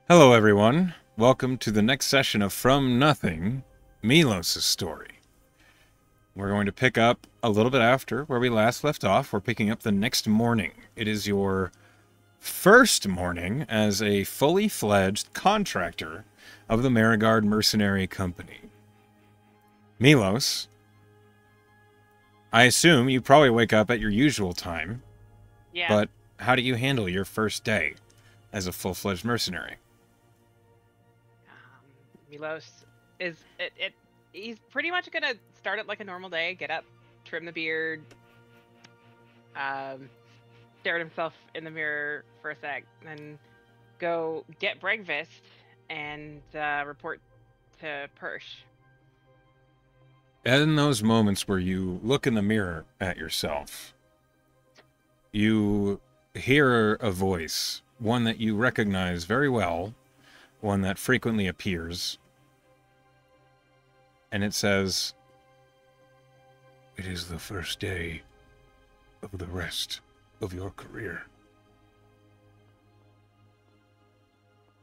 Hello, everyone. Welcome to the next session of From Nothing, Milos' story. We're going to pick up a little bit after where we last left off. We're picking up the next morning. It is your first morning as a fully fledged contractor of the Marigard Mercenary Company. Milos, I assume you probably wake up at your usual time, Yeah. but how do you handle your first day as a full-fledged mercenary? Milos he's pretty much gonna start it like a normal day, get up, trim the beard, um, stare at himself in the mirror for a sec, then go get breakfast and report to Persh. In those moments where you look in the mirror at yourself, you hear a voice, one that you recognize very well, one that frequently appears, and it says, "It is the first day of the rest of your career.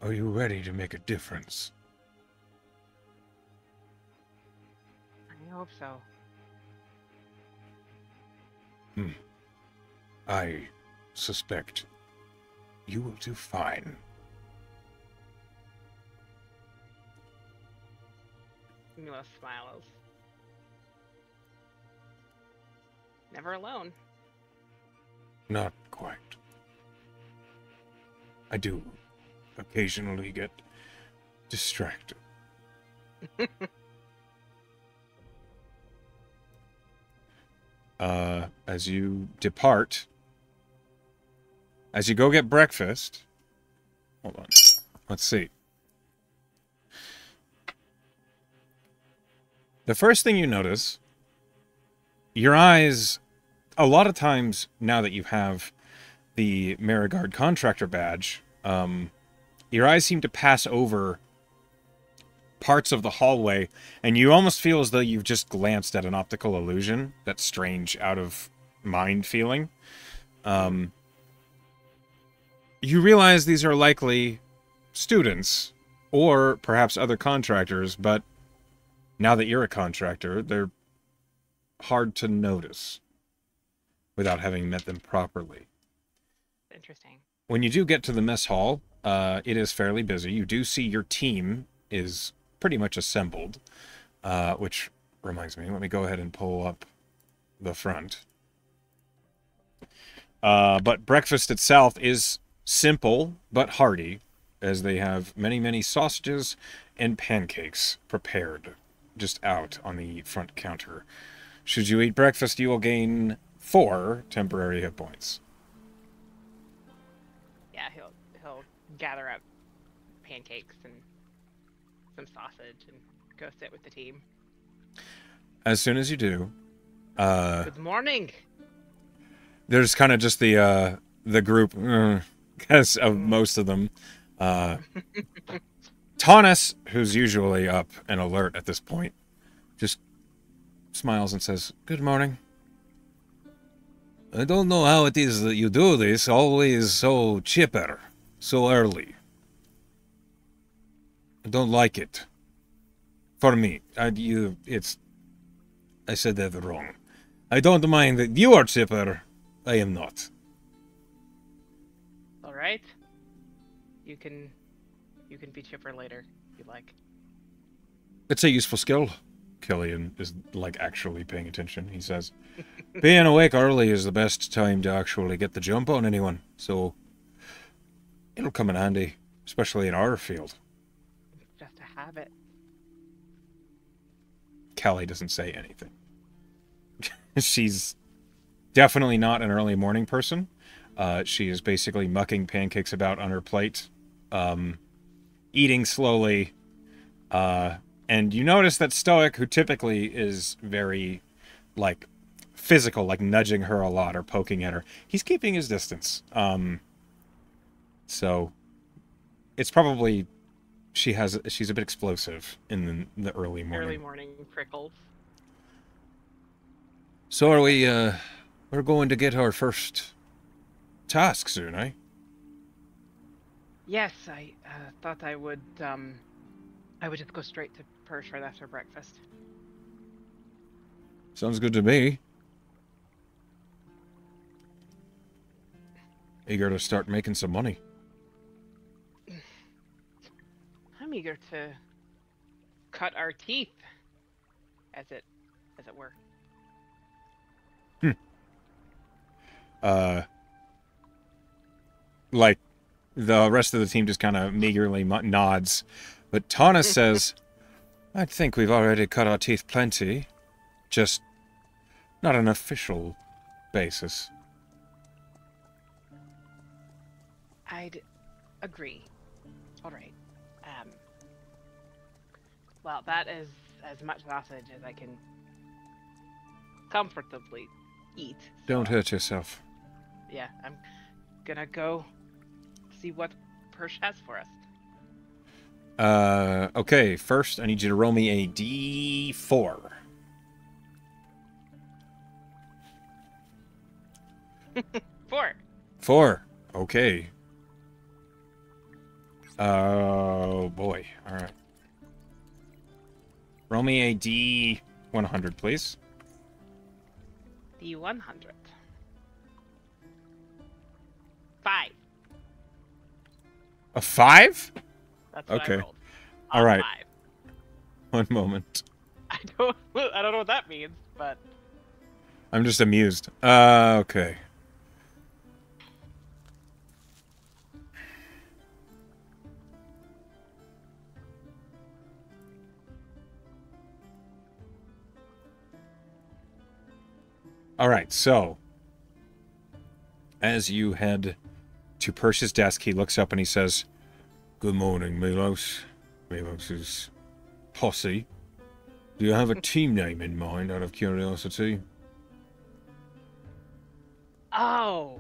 Are you ready to make a difference?" I hope so. I suspect you will do fine. Milos smiles. Never alone. Not quite. I do occasionally get distracted. As you depart, as you go get breakfast, hold on, let's see. The first thing you notice, your eyes, a lot of times now that you have the Marigard contractor badge, your eyes seem to pass over parts of the hallway, and you almost feel as though you've just glanced at an optical illusion. That strange, out of mind feeling. You realize these are likely students, or perhaps other contractors, but now that you're a contractor, they're hard to notice without having met them properly. Interesting. When you do get to the mess hall, it is fairly busy. You do see your team is pretty much assembled, which reminds me, let me go ahead and pull up the front. But breakfast itself is simple but hearty, as they have many, many sausages and pancakes prepared just out on the front counter. Should you eat breakfast, you will gain 4 temporary hit points. Yeah, he'll gather up pancakes and some sausage and go sit with the team. As soon as you do, Good morning. there's kind of just the group, guess, of most of them. Taunus, who's usually up and alert at this point, just smiles and says, "Good morning. I don't know how it is that you do this, always so chipper, so early. I don't like it. For me, I said that wrong. I don't mind that you are chipper. I am not." All right. You can be chipper later if you like. It's a useful skill. Killian is, like, actually paying attention. He says, "Being awake early is the best time to actually get the jump on anyone, so it'll come in handy, especially in our field." Just a habit. Callie doesn't say anything. She's definitely not an early morning person. She is basically mucking pancakes about on her plate, eating slowly, and you notice that Stoic, who typically is very, like, physical, like nudging her a lot or poking at her, he's keeping his distance. So it's probably she's a bit explosive in the early morning. Early morning prickles. So are we? We're going to get our first task soon, eh? Yes, I thought I would just go straight to Perch right after breakfast. Sounds good to me. Eager to start making some money. I'm eager to cut our teeth, as it were. Like, the rest of the team just kind of meagerly nods. But Tana says, I think we've already cut our teeth plenty. Just not an official basis. I'd agree. All right. Well, that is as much sausage as I can comfortably eat. So, Don't hurt yourself. Yeah, I'm gonna go see what Perch has for us. Okay, first I need you to roll me a D4. 4. 4. Okay. Oh, boy. Alright. Roll me a D100, please. D100. 5. A 5? That's what Okay. I rolled. All right. 5. One moment. I don't know what that means, but I'm just amused. Okay. Alright, so as you head to Persh's desk, he looks up and he says, Good morning, Milos. Milos's posse. Do you have a team name in mind, out of curiosity? oh,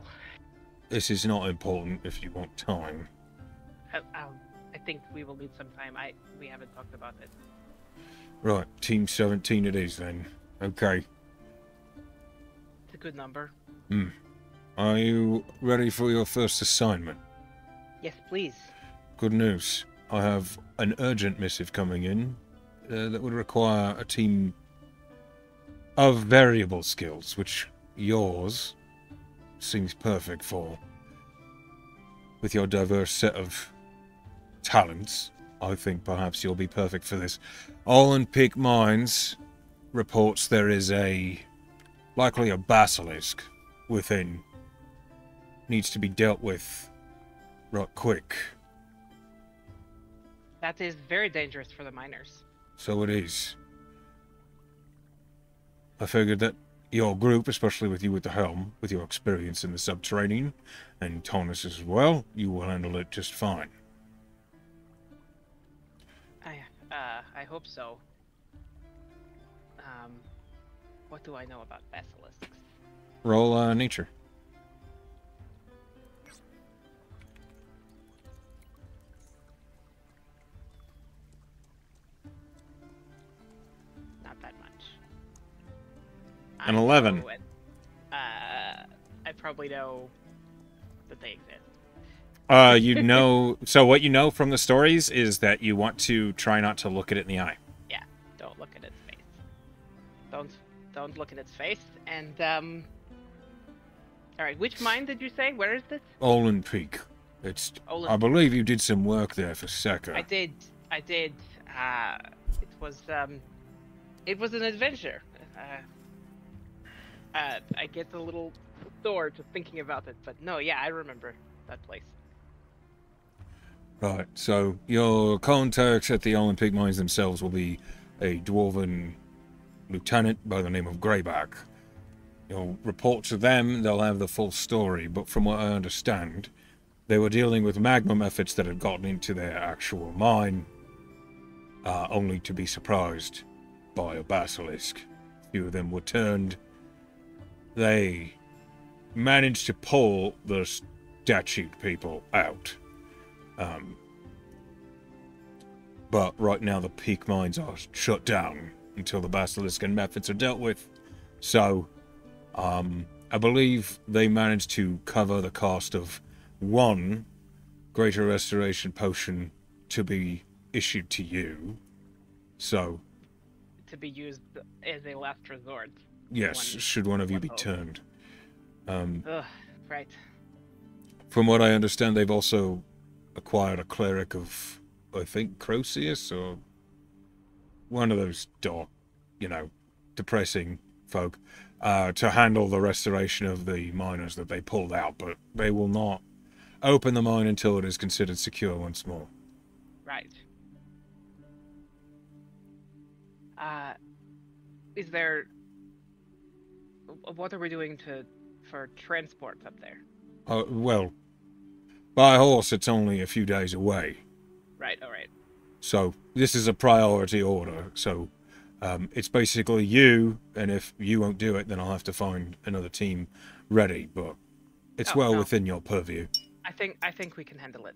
This is not important if you want time. I think we will need some time. We haven't talked about it. Right, Team 17 it is then. Okay. It's a good number. Are you ready for your first assignment? Yes, please. Good news. I have an urgent missive coming in that would require a team of variable skills, which yours seems perfect for. With your diverse set of talents, I think perhaps you'll be perfect for this. All Peak Mines reports there is likely a basilisk within. Needs to be dealt with right quick. That is very dangerous for the miners. So it is. I figured that your group, especially with you at the helm, with your experience in the subterranean, and Tonus as well, you will handle it just fine. I hope so. What do I know about basilisks? Roll nature. Not that much. An 11. I probably know that they exist. You know, so what you know from the stories is that you want to try not to look it in the eye. Yeah, don't look at its face. Don't look at its face. And all right, which mine did you say? Where is this? Olin Peak. I believe you did some work there for Seka. I did. It was an adventure. I get a little sore just thinking about it, but no, yeah, I remember that place. Right, so your contacts at the Olympic Mines themselves will be a dwarven lieutenant by the name of Greyback. You'll report to them, they'll have the full story, but from what I understand, they were dealing with magma efforts that had gotten into their actual mine, only to be surprised by a basilisk. A few of them were turned. They managed to pull the statute people out. But right now the peak mines are shut down until the basilisk and methods are dealt with. So, I believe they managed to cover the cost of one greater restoration potion to be issued to you. So, To be used as a last resort. yes, should one of you be hope. turned. Ugh, right. From what I understand, they've also acquired a cleric of, I think, Croceus, or one of those dark, depressing folk, to handle the restoration of the miners that they pulled out, but they will not open the mine until it is considered secure once more. Right. Is there... What are we doing for transport up there? Well, by horse it's only a few days away. Right, alright. So this is a priority order, so it's basically you, and if you won't do it, then I'll have to find another team ready, but it's well within your purview. I think we can handle it.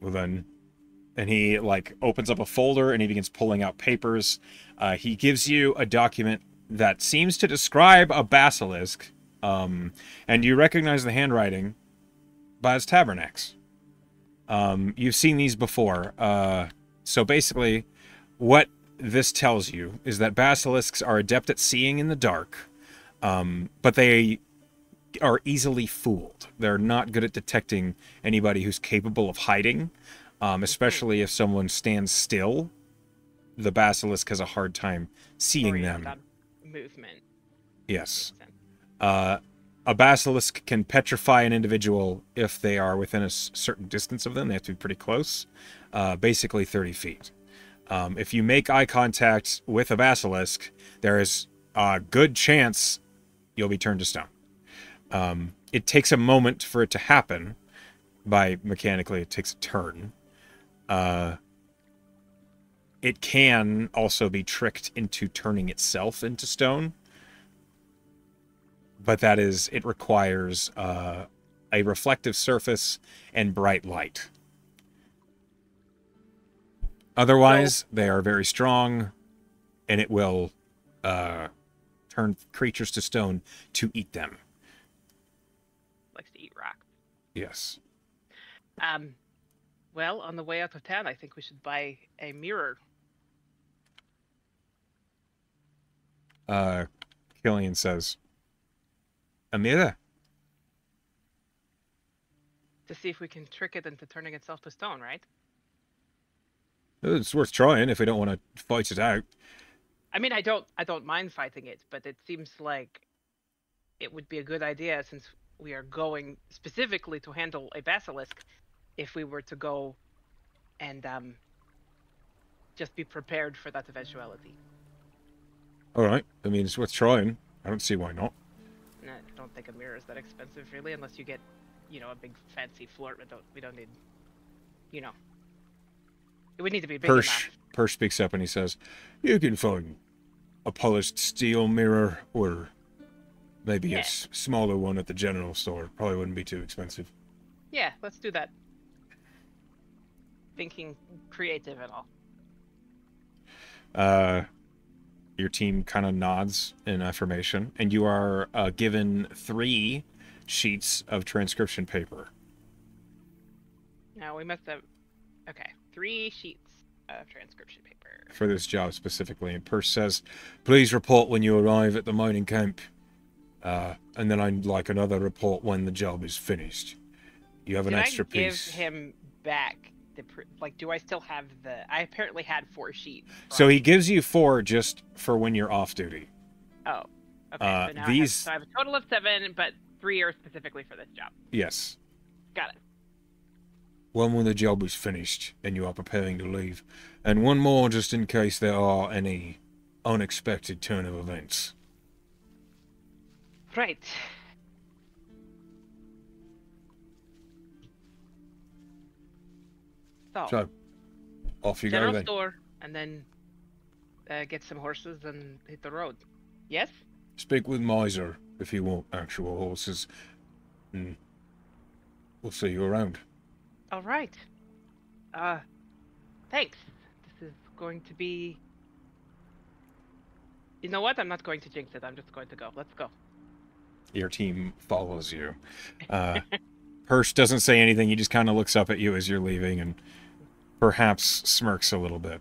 Well then, and he opens up a folder and he begins pulling out papers. He gives you a document that seems to describe a basilisk, and you recognize the handwriting by its tabernax. You've seen these before. So basically, what this tells you is that basilisks are adept at seeing in the dark, but they are easily fooled. They're not good at detecting anybody who's capable of hiding, especially if someone stands still. The basilisk has a hard time seeing them. Movement. Yes. A basilisk can petrify an individual if they are within a certain distance of them. They have to be pretty close, basically 30 feet. If you make eye contact with a basilisk, there is a good chance you'll be turned to stone. It takes a moment for it to happen. Mechanically, it takes a turn. It can also be tricked into turning itself into stone. But it requires a reflective surface and bright light. Otherwise, they are very strong, and it will turn creatures to stone to eat them. Likes to eat rocks. Yes. Well, on the way out of town, I think we should buy a mirror. Killian says, "A mirror?" To see if we can trick it into turning itself to stone, right? It's worth trying if we don't want to fight it out. I mean, I don't mind fighting it, but it seems like it would be a good idea, since we are going specifically to handle a basilisk, if we were to go and just be prepared for that eventuality. All right. I mean, it's worth trying. I don't see why not. I don't think a mirror is that expensive, really, unless you get, a big fancy flirt. We don't need, it would need to be big enough. Persh speaks up and he says, "You can find a polished steel mirror, or maybe a smaller one at the general store. Probably wouldn't be too expensive." Yeah, let's do that. Thinking creative and all. Your team kind of nods in affirmation, and you are given 3 sheets of transcription paper. Now we must have... Okay, 3 sheets of transcription paper. For this job specifically. And Persh says, "Please report when you arrive at the mining camp. And then I'd like another report when the job is finished. You have an extra piece." Give him back do I still have I apparently had 4 sheets. So he gives you 4 just for when you're off duty. Oh, okay. So now I have a total of 7, but 3 are specifically for this job. Yes. Got it. One when the job is finished and you are preparing to leave, and 1 more just in case there are any unexpected turn of events. Right. So, off you go then. General store, and then get some horses and hit the road. Yes? Speak with Miser if you want actual horses. And we'll see you around. All right. Thanks. This is going to be... You know what? I'm not going to jinx it. I'm just going to go. Let's go. Your team follows you. Hirsch doesn't say anything. He just kind of looks up at you as you're leaving and perhaps smirks a little bit.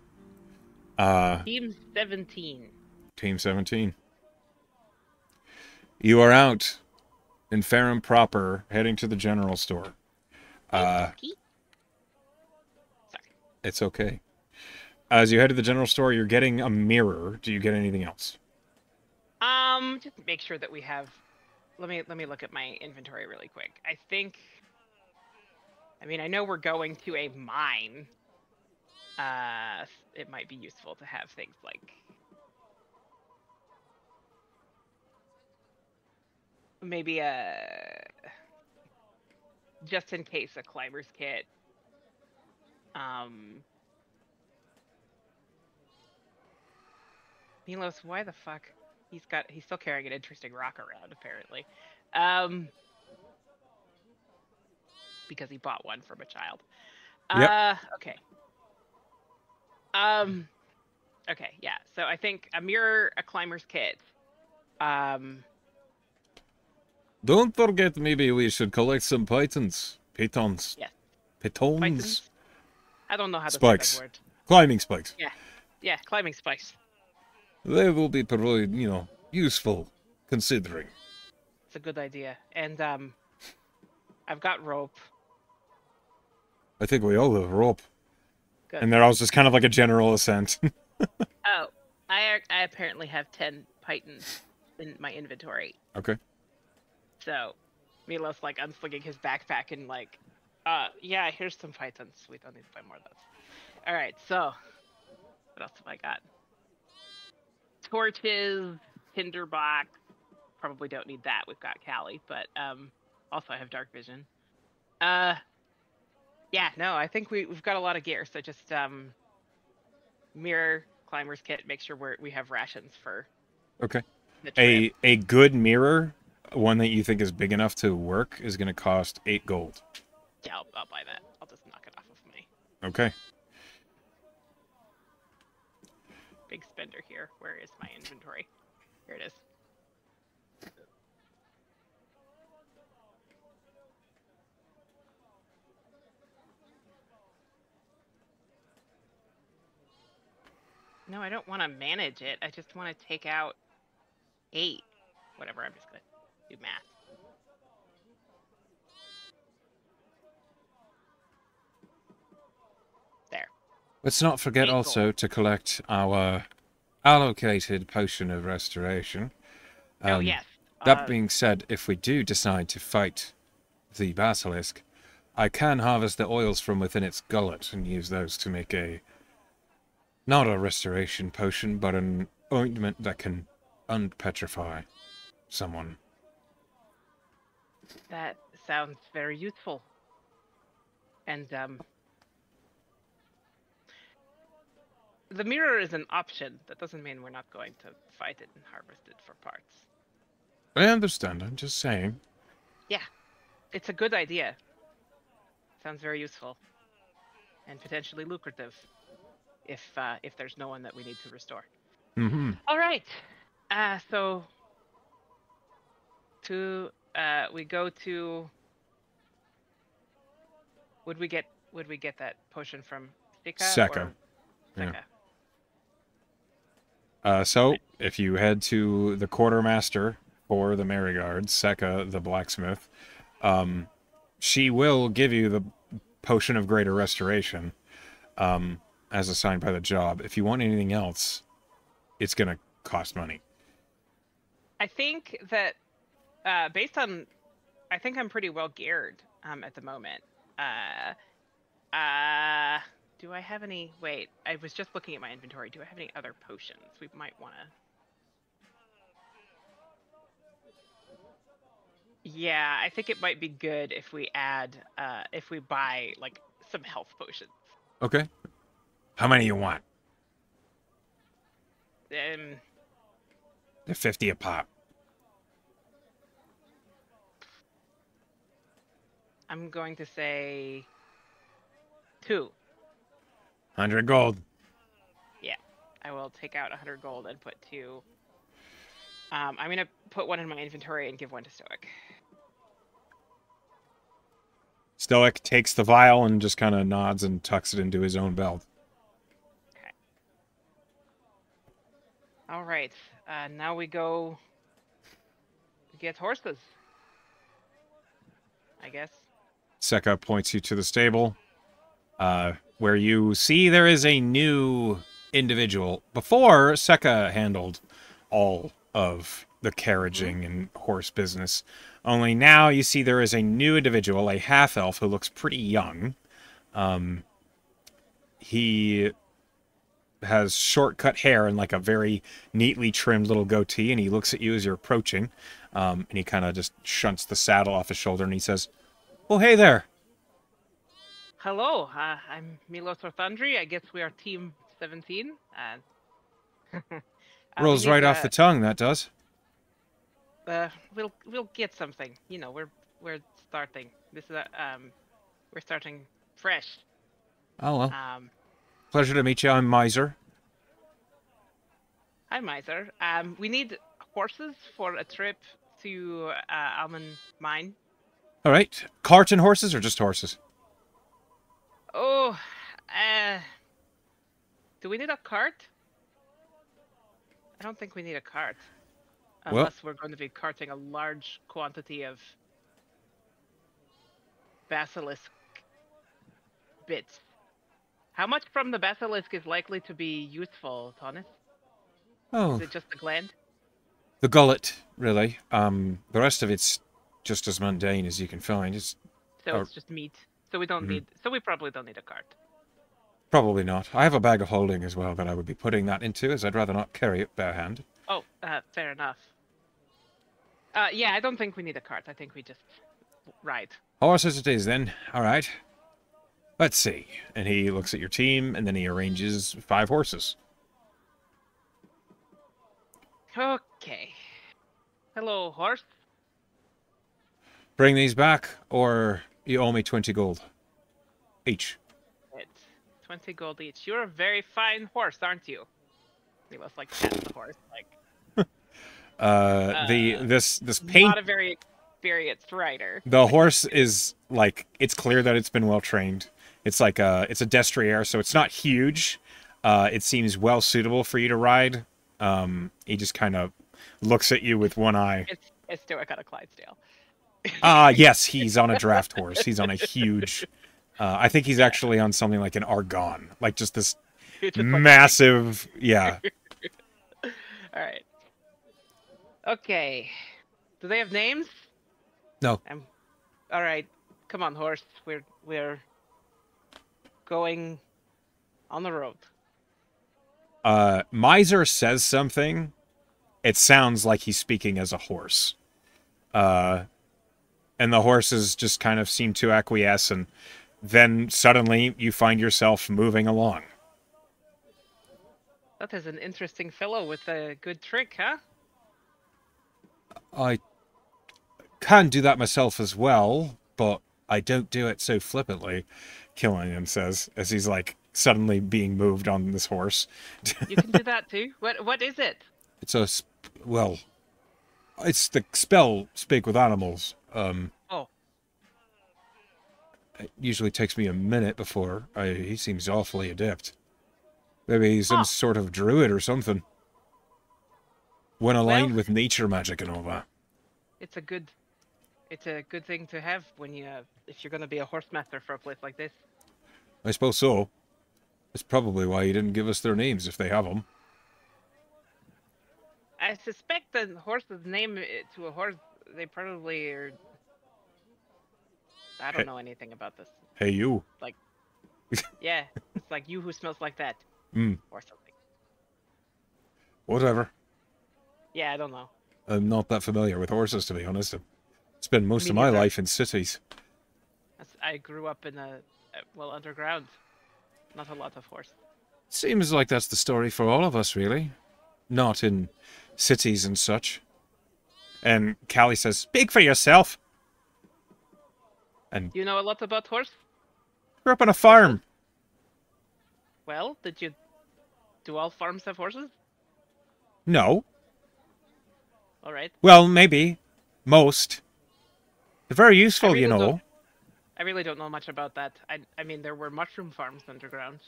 Team 17. Team 17. You are out in Ferrum proper, heading to the general store. Sorry. It's okay. As you head to the general store, you're getting a mirror. Do you get anything else? Just make sure that we have. Let me look at my inventory really quick. I mean, I know we're going to a mine. It might be useful to have things like maybe just in case a climber's kit. Milos, why the fuck? He's still carrying an interesting rock around, apparently. Because he bought one from a child. Yep. Okay. Okay, yeah. So I think a mirror, a climber's kit. Don't forget, maybe we should collect some pythons. Pitons. Yes. Pitons. Pythons? I don't know how to Spikes. say that word. Climbing spikes. Yeah, climbing spikes. They will be probably, useful, considering. It's a good idea. And I've got rope. I think we all have rope. Good. And there was just kind of like a general assent. Oh, I apparently have 10 pythons in my inventory. Okay. So, Milos like unslinging his backpack and like, yeah, here's some pythons. We don't need to buy more of those. All right, so what else have I got? Torches, tinderbox. Probably don't need that. We've got Callie, but also I have dark vision. Yeah, no, I think we've got a lot of gear. So just mirror, climber's kit. Make sure we have rations for. Okay. The trip. A good mirror, one that you think is big enough to work, is going to cost 8 gold. Yeah, I'll buy that. I'll just knock it off of me. Okay. Big spender here. Where is my inventory? Here it is. No, I don't want to manage it. I just want to take out 8. Whatever, I'm just going to do math. There. Let's not forget 8 also gold. to collect our allocated potion of restoration. Oh, yes. That being said, if we do decide to fight the basilisk, I can harvest the oils from within its gullet and use those to make not a restoration potion, but an ointment that can unpetrify someone. That sounds very useful. And the mirror is an option. That doesn't mean we're not going to fight it and harvest it for parts. I understand, I'm just saying. Yeah, it's a good idea. Sounds very useful. And potentially lucrative. If there's no one that we need to restore. Mm-hmm. All right. So we go to. Would we get that potion from Seka. Seka? So, if you head to the quartermaster for the Maryguard, Seka the blacksmith, she will give you the potion of greater restoration, as assigned by the job. If you want anything else, it's going to cost money. I think that, based on, I think I'm pretty well geared at the moment. Do I have any? Wait, I was just looking at my inventory. Do I have any other potions? We might want to. Yeah, I think it might be good if we add, if we buy like some health potions. Okay. How many you want? They're 50 a pop. I'm going to say 2. 100 gold. Yeah, I will take out 100 gold and put 2. I'm going to put 1 in my inventory and give 1 to Stoic. Stoic takes the vial and just kind of nods and tucks it into his own belt. Okay. All right. Now we go get horses. I guess. Seka points you to the stable, where you see there is a new individual. Before, Seka handled all of the carriaging and horse business. Only now you see there is a new individual, a half-elf who looks pretty young. He has short-cut hair and like a very neatly trimmed little goatee, and he looks at you as you're approaching, and he kind of just shunts the saddle off his shoulder, and he says, "Oh, hey there." Hello, I'm Milos Orthandri. I guess we are Team 17. Rolls right off the tongue, that does. We'll get something. You know, we're starting. This is we're starting fresh. Oh, well. Pleasure to meet you. I'm Miser. Hi, Miser. We need horses for a trip to Almond Mine. All right. Cart and horses or just horses? Oh, do we need a cart? I don't think we need a cart. Unless we're going to be carting a large quantity of basilisk bits. How much from the basilisk is likely to be useful, Thonis? Oh. Is it just the gland? The gullet, really. The rest of it's just as mundane as you can find. It's just meat. So we don't need. So we probably don't need a cart. Probably not. I have a bag of holding as well that I would be putting that into, as I'd rather not carry it barehand. Oh, fair enough. Yeah, I don't think we need a cart. I think we just ride. Horses it is, then. All right. Let's see. And he looks at your team, and then he arranges 5 horses. Okay. Hello, horse. Bring these back, or you owe me 20 gold. Each. It's 20 gold each. You're a very fine horse, aren't you? He was like pets the horse, like. This paint. Not a very experienced rider. The horse is like, it's clear that it's been well trained. It's like it's a destrier, so it's not huge. It seems well suitable for you to ride. He just kind of looks at you with one eye. It's still got a Clydesdale. Yes, he's on a draft horse. He's on a huge. I think he's actually on something like an Argonne, like just this massive. Yeah. All right. Okay. Do they have names? No. All right. Come on, horse. We're going on the road. Miser says something. It sounds like he's speaking as a horse. And the horses just kind of seem to acquiesce, and then suddenly you find yourself moving along. That is an interesting fellow with a good trick, huh? I can do that myself as well, but I don't do it so flippantly, Killian says, as he's like suddenly being moved on this horse. You can do that too? What is it? It's it's the spell Speak with Animals. Oh. It usually takes me a minute before he seems awfully adept. Maybe he's some sort of druid or something. When aligned with nature magic and all that. It's a good thing to have when if you're going to be a horse master for a place like this. I suppose so. That's probably why he didn't give us their names if they have them. I suspect that horse's name to a horse, they probably are. I don't know anything about this. Hey, you. Like, yeah, it's like you who smells like that. Or something. Whatever. Yeah, I don't know. I'm not that familiar with horses, to be honest. I've spent most of my life in cities. I grew up in underground. Not a lot of horse. Seems like that's the story for all of us, really. Not in cities and such. And Callie says, "Speak for yourself." And you know a lot about horse? Grew up on a farm. Well, do all farms have horses? No. All right. Well, maybe. Most. They're very useful, you know. I really don't know much about that. I mean, there were mushroom farms underground.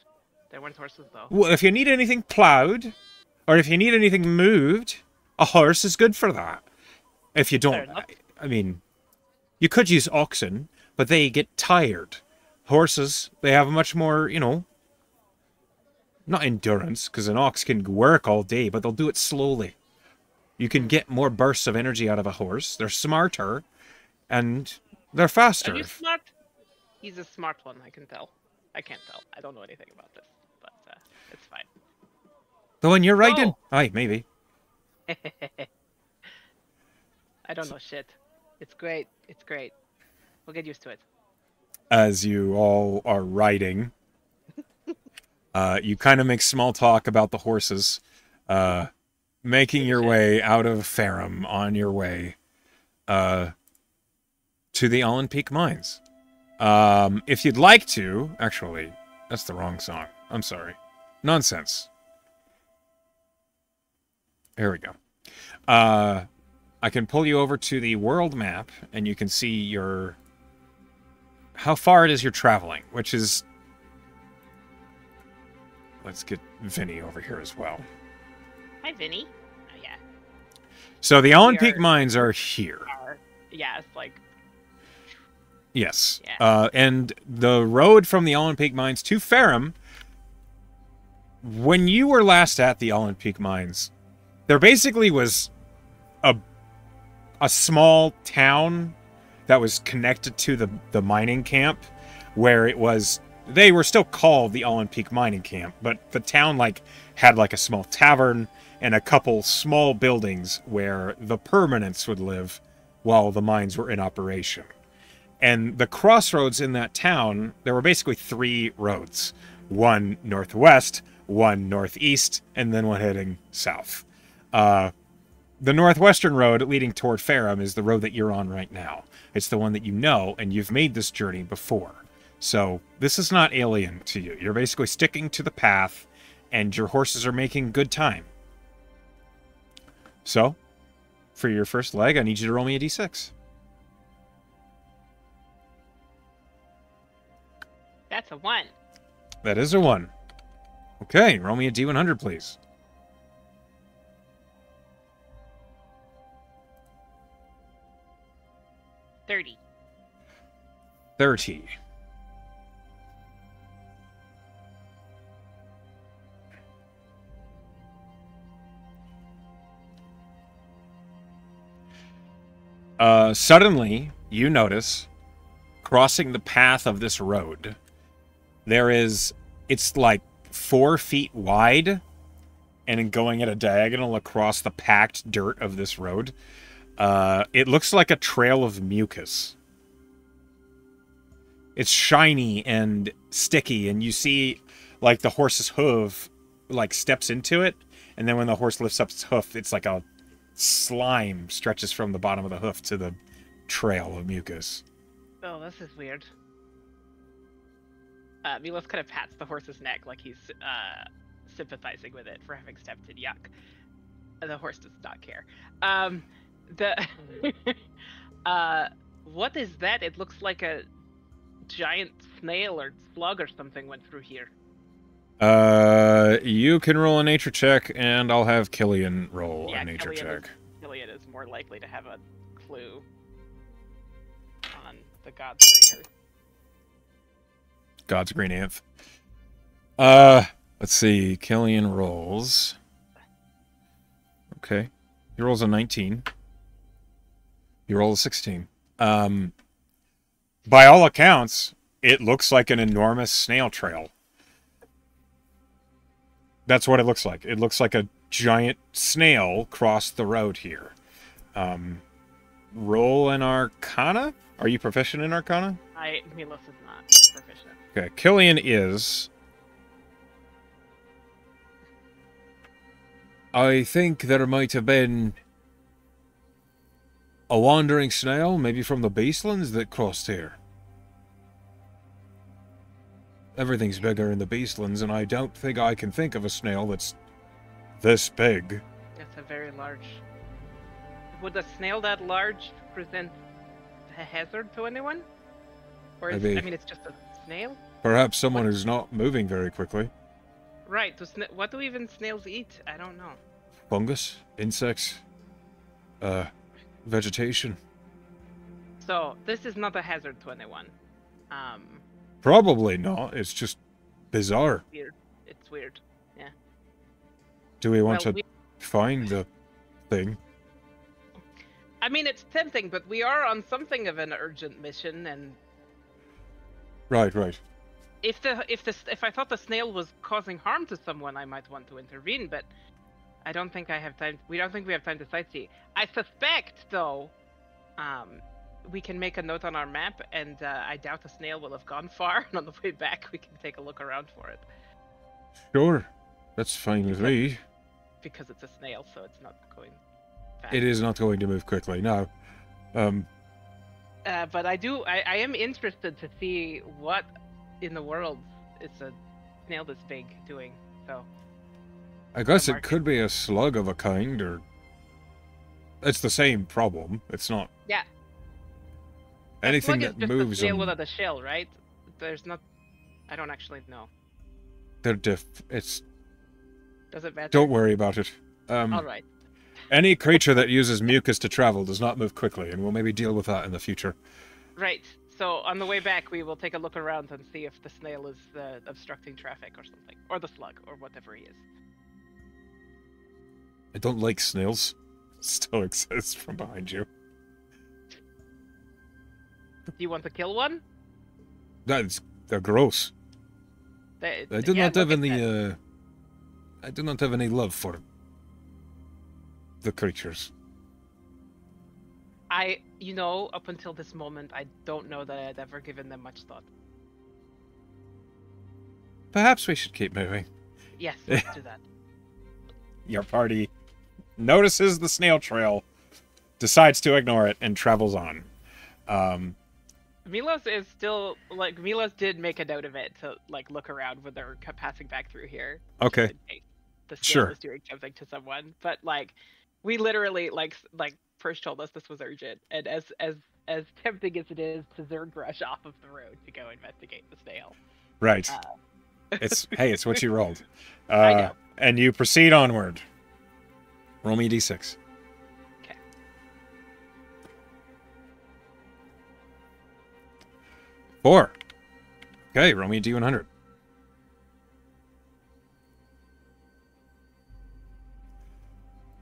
There weren't horses, though. Well, if you need anything plowed, or if you need anything moved, a horse is good for that. If you Fair don't, enough. I mean, you could use oxen, but they get tired. Horses, they have much more, not endurance, because an ox can work all day, but they'll do it slowly. You can get more bursts of energy out of a horse. They're smarter, and they're Are faster. you smart? He's a smart one, I can tell. I can't tell. I don't know anything about this, but it's fine. The one you're riding? Oh! Aye, maybe. I don't know shit. It's great. It's great. We'll get used to it. As you all are riding, you kind of make small talk about the horses, making your way out of Ferrum on your way to the Allen Peak Mines. If you'd like to, actually, that's the wrong song. I'm sorry. Nonsense. Here we go. I can pull you over to the world map, and you can see how far it is you're traveling, which is... Let's get Vinny over here as well. Hi, Vinny. Oh, yeah. So the Allen Peak Mines are here. Yeah, it's like... Yes. Yeah. And the road from the Allen Peak Mines to Ferrum, when you were last at the Allen Peak Mines, there basically was a small town that was connected to the mining camp, where they were still called the Allen Peak Mining Camp, but the town had a small tavern and a couple small buildings where the permanents would live while the mines were in operation. And the crossroads in that town, there were basically 3 roads. One northwest, one northeast, and then one heading south. The northwestern road leading toward Ferrum is the road that you're on right now. It's the one that you know, and you've made this journey before. So this is not alien to you. You're basically sticking to the path, and your horses are making good time. So, for your first leg, I need you to roll me a d6. That's a 1. That is a 1. Okay, roll me a d100, please. 30. 30. Suddenly, you notice, crossing the path of this road, it's like 4 feet wide, and going at a diagonal across the packed dirt of this road. It looks like a trail of mucus. It's shiny and sticky, and you see, the horse's hoof, steps into it, and then when the horse lifts up its hoof, it's like a slime stretches from the bottom of the hoof to the trail of mucus. Oh, this is weird. Milos kind of pats the horse's neck like he's sympathizing with it for having stepped in yuck. The horse does not care. What is that? It looks like a giant snail or slug or something went through here. You can roll a nature check, and I'll have Killian roll a nature check. Killian is more likely to have a clue on the God's Green Earth. God's Green Earth. Let's see. Killian rolls. Okay. He rolls a 19. You roll a 16. By all accounts, it looks like an enormous snail trail. That's what it looks like. It looks like a giant snail crossed the road here. Roll an Arcana? Are you proficient in Arcana? Milos is not proficient. Okay, Killian is. I think there might have been a wandering snail, maybe from the Beastlands, that crossed here. Everything's bigger in the Beastlands, and I don't think I can think of a snail that's this big. That's a very large... Would a snail that large present a hazard to anyone? Or is, Maybe. I mean, it's just a snail? Perhaps someone What? who's not moving very quickly. Right. What do even snails eat? I don't know. Fungus, insects, vegetation. So this is not a hazard to anyone. Um, Probably not. It's just bizarre. weird. It's weird. Yeah. Do we want Well, to find the thing? I mean, it's tempting, but we are on something of an urgent mission, and Right, right. if I thought the snail was causing harm to someone, I might want to intervene, but I don't think I have time. We don't think we have time to sightsee. I suspect, though, we can make a note on our map, and I doubt the snail will have gone far. And on the way back, we can take a look around for it Sure. That's fine with me. because it's a snail, so it's not going fast. It is not going to move quickly. No. But I am interested to see what in the world is a snail this big doing. So I guess the it could be a slug of a kind, or... It's the same problem. It's not... yeah, Anything slug is that just moves a snail them, without a shell, right? There's not. I don't actually know. they're it's... Does it matter? Don't worry about it. All right. Any creature that uses mucus to travel does not move quickly, and we'll maybe deal with that in the future. Right. So on the way back, we will take a look around and see if the snail is obstructing traffic or something, or the slug, or whatever he is. I don't like snails. Stoic says from behind you. Do you want to kill one? They're gross. They, I do yeah, not have look at any, that. I do not have any love for the creatures. Up until this moment, I don't know that I had ever given them much thought. Perhaps we should keep moving. Yes, let's do that. Your party notices the snail trail, decides to ignore it, and travels on. Milos is still Milos did make a note of it to look around when they're passing back through here. Okay. just in case the snail Sure. was doing something to someone, but we literally like first told us this was urgent, and as tempting as it is to Zerg rush off of the road to go investigate the snail. Right. It's what you rolled. I know. And you proceed onward. Roll me a d6. Okay. 4. Okay, roll me a d100.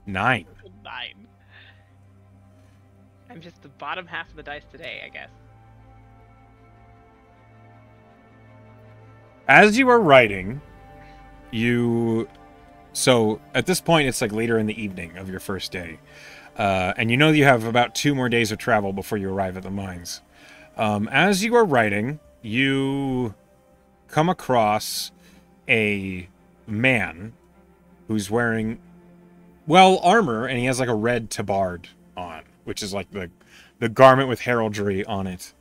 9. 9. I'm just the bottom half of the dice today, I guess. As you are writing, so at this point it's later in the evening of your first day, and you know you have about 2 more days of travel before you arrive at the mines. As you are writing, you come across a man who's wearing, armor, and he has a red tabard on, which is the garment with heraldry on it.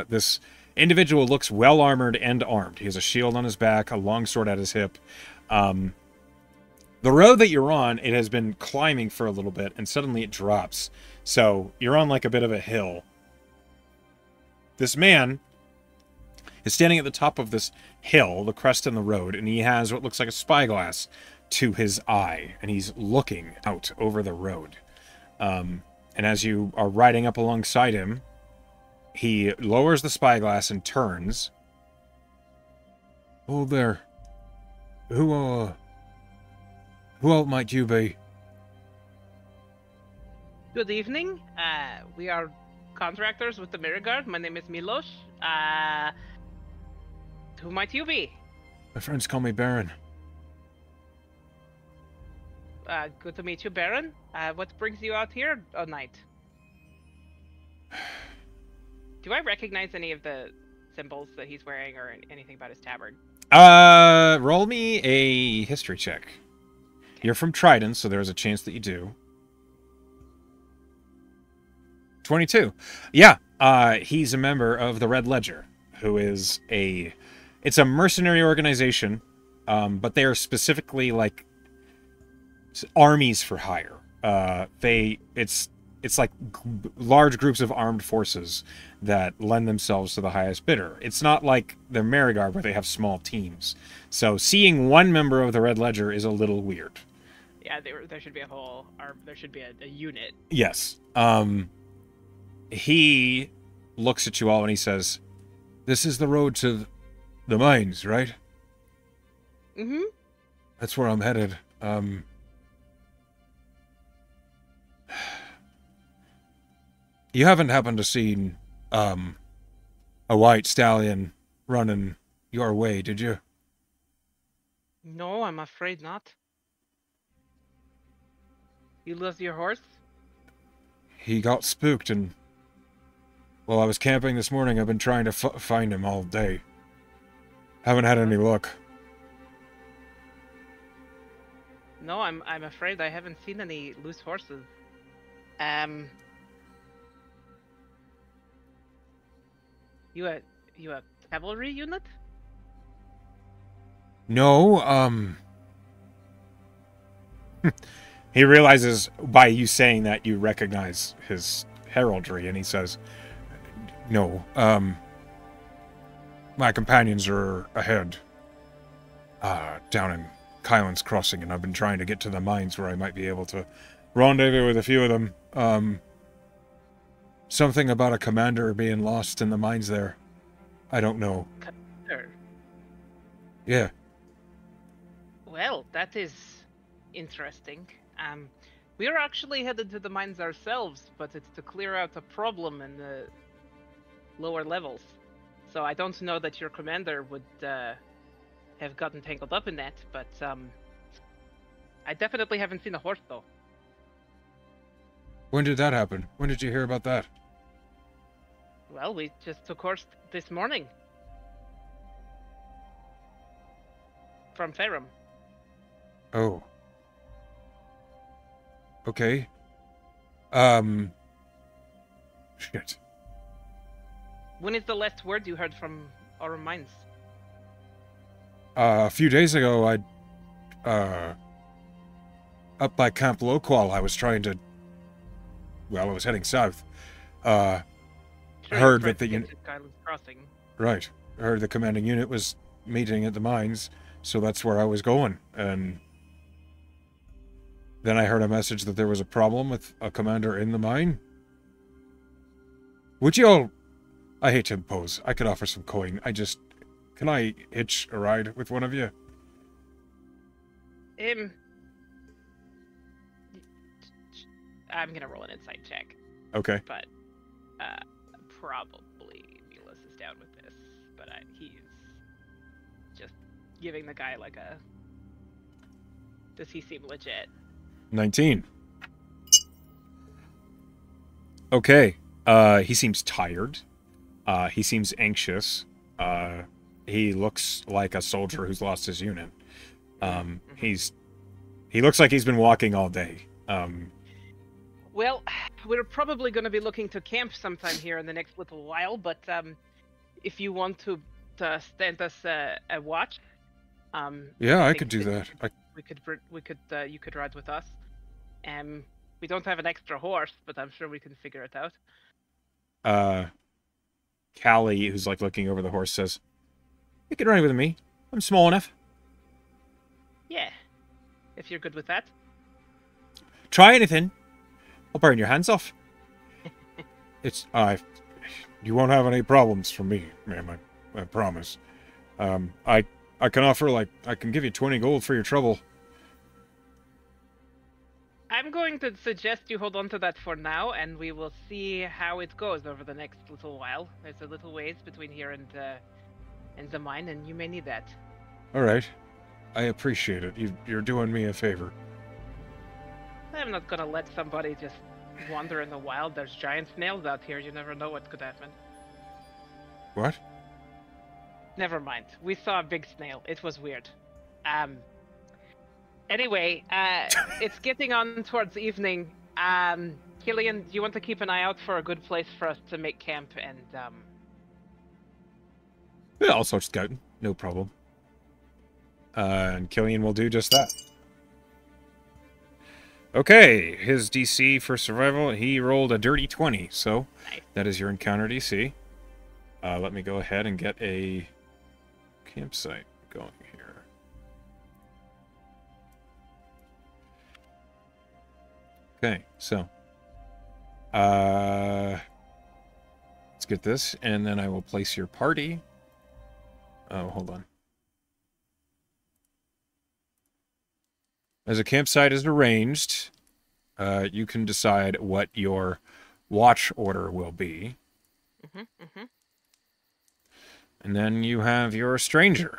This individual looks well armored and armed. He has a shield on his back, a long sword at his hip. The road that you're on, it has been climbing for a little bit, and suddenly it drops. So you're on a bit of a hill. This man is standing at the top of this hill, the crest in the road, and he has what looks like a spyglass to his eye, and he's looking out over the road. And as you are riding up alongside him, he lowers the spyglass and turns. Oh there. Who might you be? Good evening. We are contractors with the Mirror Guard. My name is Milos. Who might you be? My friends call me Baron. Good to meet you, Baron. What brings you out here at night? Do I recognize any of the symbols that he's wearing or anything about his tabard? Roll me a history check. You're from Trident, so there's a chance that you do. 22. Yeah, he's a member of the Red Ledger, who is it's a mercenary organization, but they are specifically armies for hire. It's it's like large groups of armed forces that lend themselves to the highest bidder. It's not like the Merigard where they have small teams. So seeing one member of the Red Ledger is a little weird. Yeah, there should be a whole, or there should be a unit. Yes. He looks at you all and he says, "This is the road to the mines, right?" Mm-hmm. That's where I'm headed. You haven't happened to seen, a white stallion running your way, did you? No, I'm afraid not. You lost your horse? He got spooked and... While I was camping this morning, I've been trying to find him all day. Haven't had any luck. No, I'm afraid I haven't seen any loose horses. You a cavalry unit? No, he realizes by you saying that you recognize his heraldry, and he says, "No, my companions are ahead, down in Kylan's Crossing, and I've been trying to get to the mines where I might be able to rendezvous with a few of them. Something about a commander being lost in the mines there. I don't know." Commander? Yeah. Well, that is interesting. We are actually headed to the mines ourselves, but it's to clear out a problem in the lower levels. So I don't know that your commander would have gotten tangled up in that, but I definitely haven't seen a horse though. When did that happen? When did you hear about that? Well, we just took horse this morning. From Ferrum. Oh. Okay. Shit. When is the last word you heard from our mines? A few days ago, up by Camp Loqual, I was trying to... Well, I was heading south. Sure, Heard you tried that the to unit... get to Kylan's Crossing. Right. Heard the commanding unit was meeting at the mines, so that's where I was going, and... Then I heard a message that there was a problem with a commander in the mine. Would you all... I hate to impose. I could offer some coin. Can I hitch a ride with one of you? I'm gonna roll an insight check. Okay. But probably Milos is down with this. But he's just giving the guy like a... Does he seem legit? 19. Okay. He seems tired. He seems anxious. He looks like a soldier who's lost his unit. He looks like he's been walking all day. Well, we're probably going to be looking to camp sometime here in the next little while, but if you want to stand us a watch, yeah, I could do that. You could ride with us. We don't have an extra horse, but I'm sure we can figure it out. Callie, who's like looking over the horse, says, "You can ride with me. I'm small enough." Yeah, if you're good with that. Try anything. I'll burn your hands off. You won't have any problems from me, ma'am. I promise. I can offer, I can give you 20 gold for your trouble. I'm going to suggest you hold on to that for now, and we will see how it goes over the next little while. There's a little ways between here and the mine, and you may need that. All right. I appreciate it. You're doing me a favor. I'm not gonna let somebody just wander in the wild. There's giant snails out here. You never know what could happen. What? Never mind. We saw a big snail. It was weird. Anyway, it's getting on towards evening. Killian, do you want to keep an eye out for a good place for us to make camp and, Yeah, I'll start scouting. No problem. And Killian will do just that. Okay, his DC for survival, he rolled a dirty 20, so Nice. that is your encounter DC. Let me go ahead and get a campsite going here. Okay, so let's get this, and then I will place your party. Oh, hold on. As a campsite is arranged, you can decide what your watch order will be. And then you have your stranger.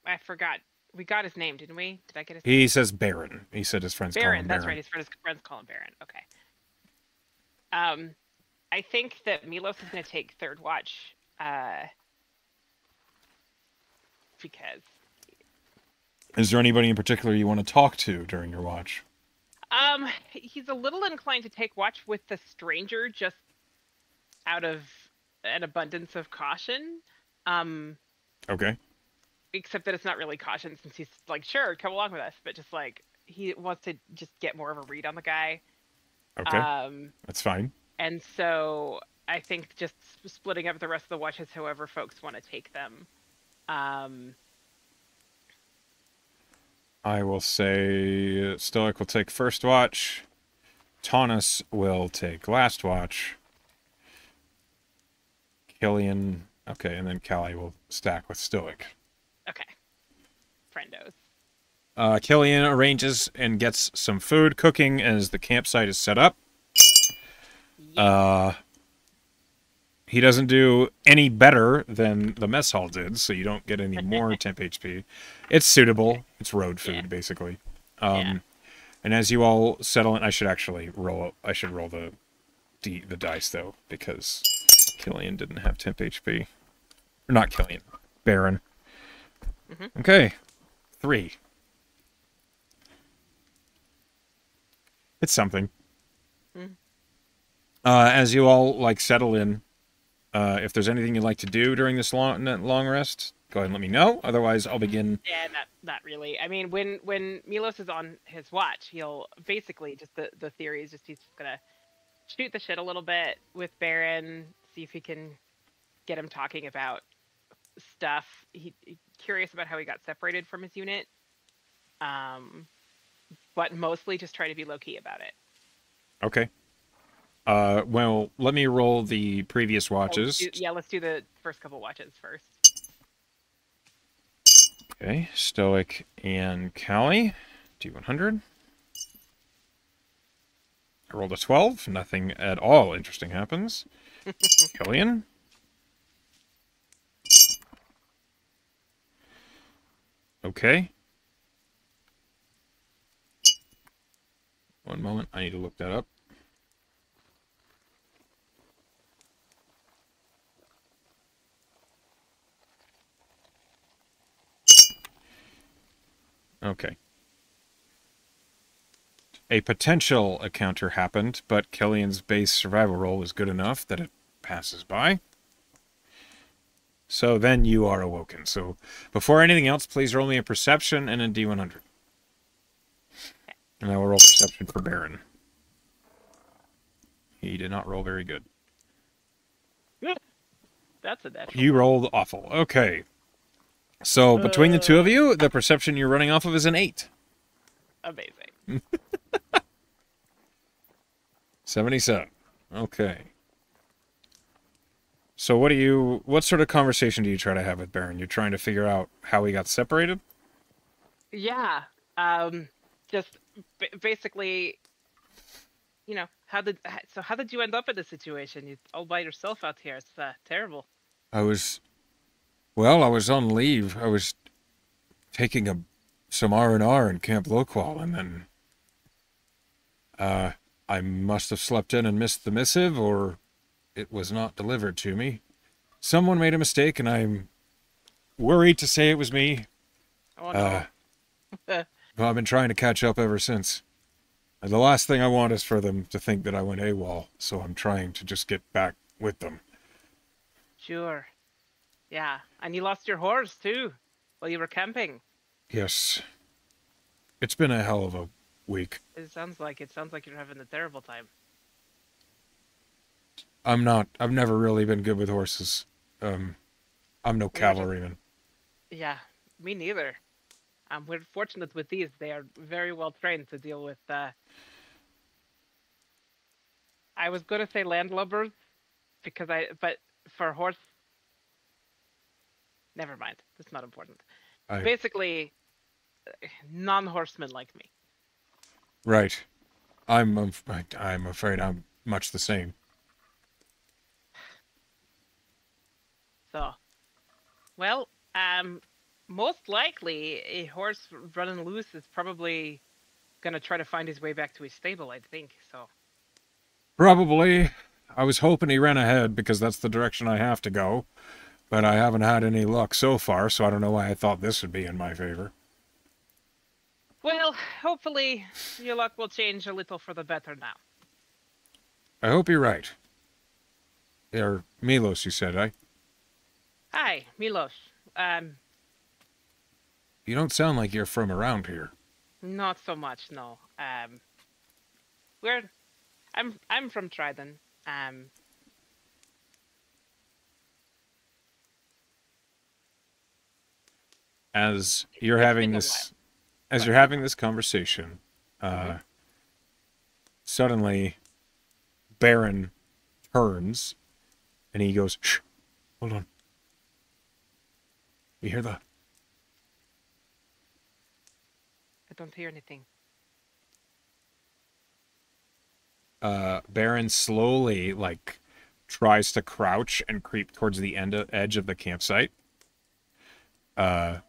I forgot. We got his name, didn't we? Did I get his He name? said Baron. He said his friends call him Baron. Baron. That's right. His friends call him Baron. Okay. I think that Milos is going to take third watch, because. Is there anybody in particular you want to talk to during your watch? He's a little inclined to take watch with the stranger, just out of an abundance of caution. Okay. Except that it's not really caution, since he's like, sure, come along with us, but just like he wants to just get more of a read on the guy. Okay. That's fine. And so I think just splitting up the rest of the watches, however folks want to take them. I will say Stoic will take first watch. Taunus will take last watch. Killian, okay, and then Callie will stack with Stoic. Okay. Friendos. Killian arranges and gets some food cooking as the campsite is set up. Yeah. He doesn't do any better than the mess hall did, so you don't get any more temp HP. It's suitable. It's road food, basically. And as you all settle in, I should actually roll. I should roll the dice though, because Killian didn't have temp HP. Or not Killian, Baron. Okay, 3. It's something. As you all like settle in. If there's anything you'd like to do during this long rest, go ahead and let me know. Otherwise, I'll begin. Yeah, not really. I mean, when Milos is on his watch, he'll basically just the theory is just he's gonna shoot the shit a little bit with Baron, see if he can get him talking about stuff. He curious about how he got separated from his unit, but mostly just try to be low key about it. Okay. Well, let me roll the previous watches. Let's do the first couple watches first. Okay, Stoic and Callie, D100. I rolled a 12. Nothing at all interesting happens. Killian. Okay. One moment, I need to look that up. Okay. A potential encounter happened, but Killian's base survival roll was good enough that it passes by. So then you are awoken. So before anything else, please roll me a perception and a D100. And I will roll perception for Baron. He did not roll very good. That's a natural. You rolled awful. Okay. So between the two of you, the perception you're running off of is an 8. Amazing. 77. Okay. So what sort of conversation do you try to have with Baron? You're trying to figure out how he got separated? Yeah. Just basically, how did you end up in this situation? You're all by yourself out here. It's terrible. I was on leave. I was taking some R&R in Camp Loqual, and then I must have slept in and missed the missive, or it was not delivered to me. Someone made a mistake, and I'm worried to say it was me. Oh, no. But I've been trying to catch up ever since. And the last thing I want is for them to think that I went AWOL, so I'm trying to just get back with them. Sure. Yeah. And you lost your horse, too, while you were camping. Yes. It's been a hell of a week. It sounds like you're having a terrible time. I'm not. I've never really been good with horses. I'm no You're just cavalryman. Yeah, me neither. We're fortunate with these. They are very well trained to deal with. I was gonna say landlubbers but for horse, never mind. That's not important. I Basically, non-horsemen like me. right. I'm afraid I'm much the same. So, well, most likely a horse running loose is probably gonna try to find his way back to his stable. I think so. Probably. I was hoping he ran ahead because that's the direction I have to go, but I haven't had any luck so far, so I don't know why I thought this would be in my favor. Well, hopefully your luck will change a little for the better now. I hope you're right. They're Milos, you said, eh? Hi, Milos. You don't sound like you're from around here. Not so much, no. We're I'm from Trident. Um, As you're it's having been a this, while, as but you're having this conversation, mhm. suddenly Baron turns and he goes, "Shh, hold on. You hear the?" I don't hear anything. Baron slowly tries to crouch and creep towards the edge of the campsite. Uh,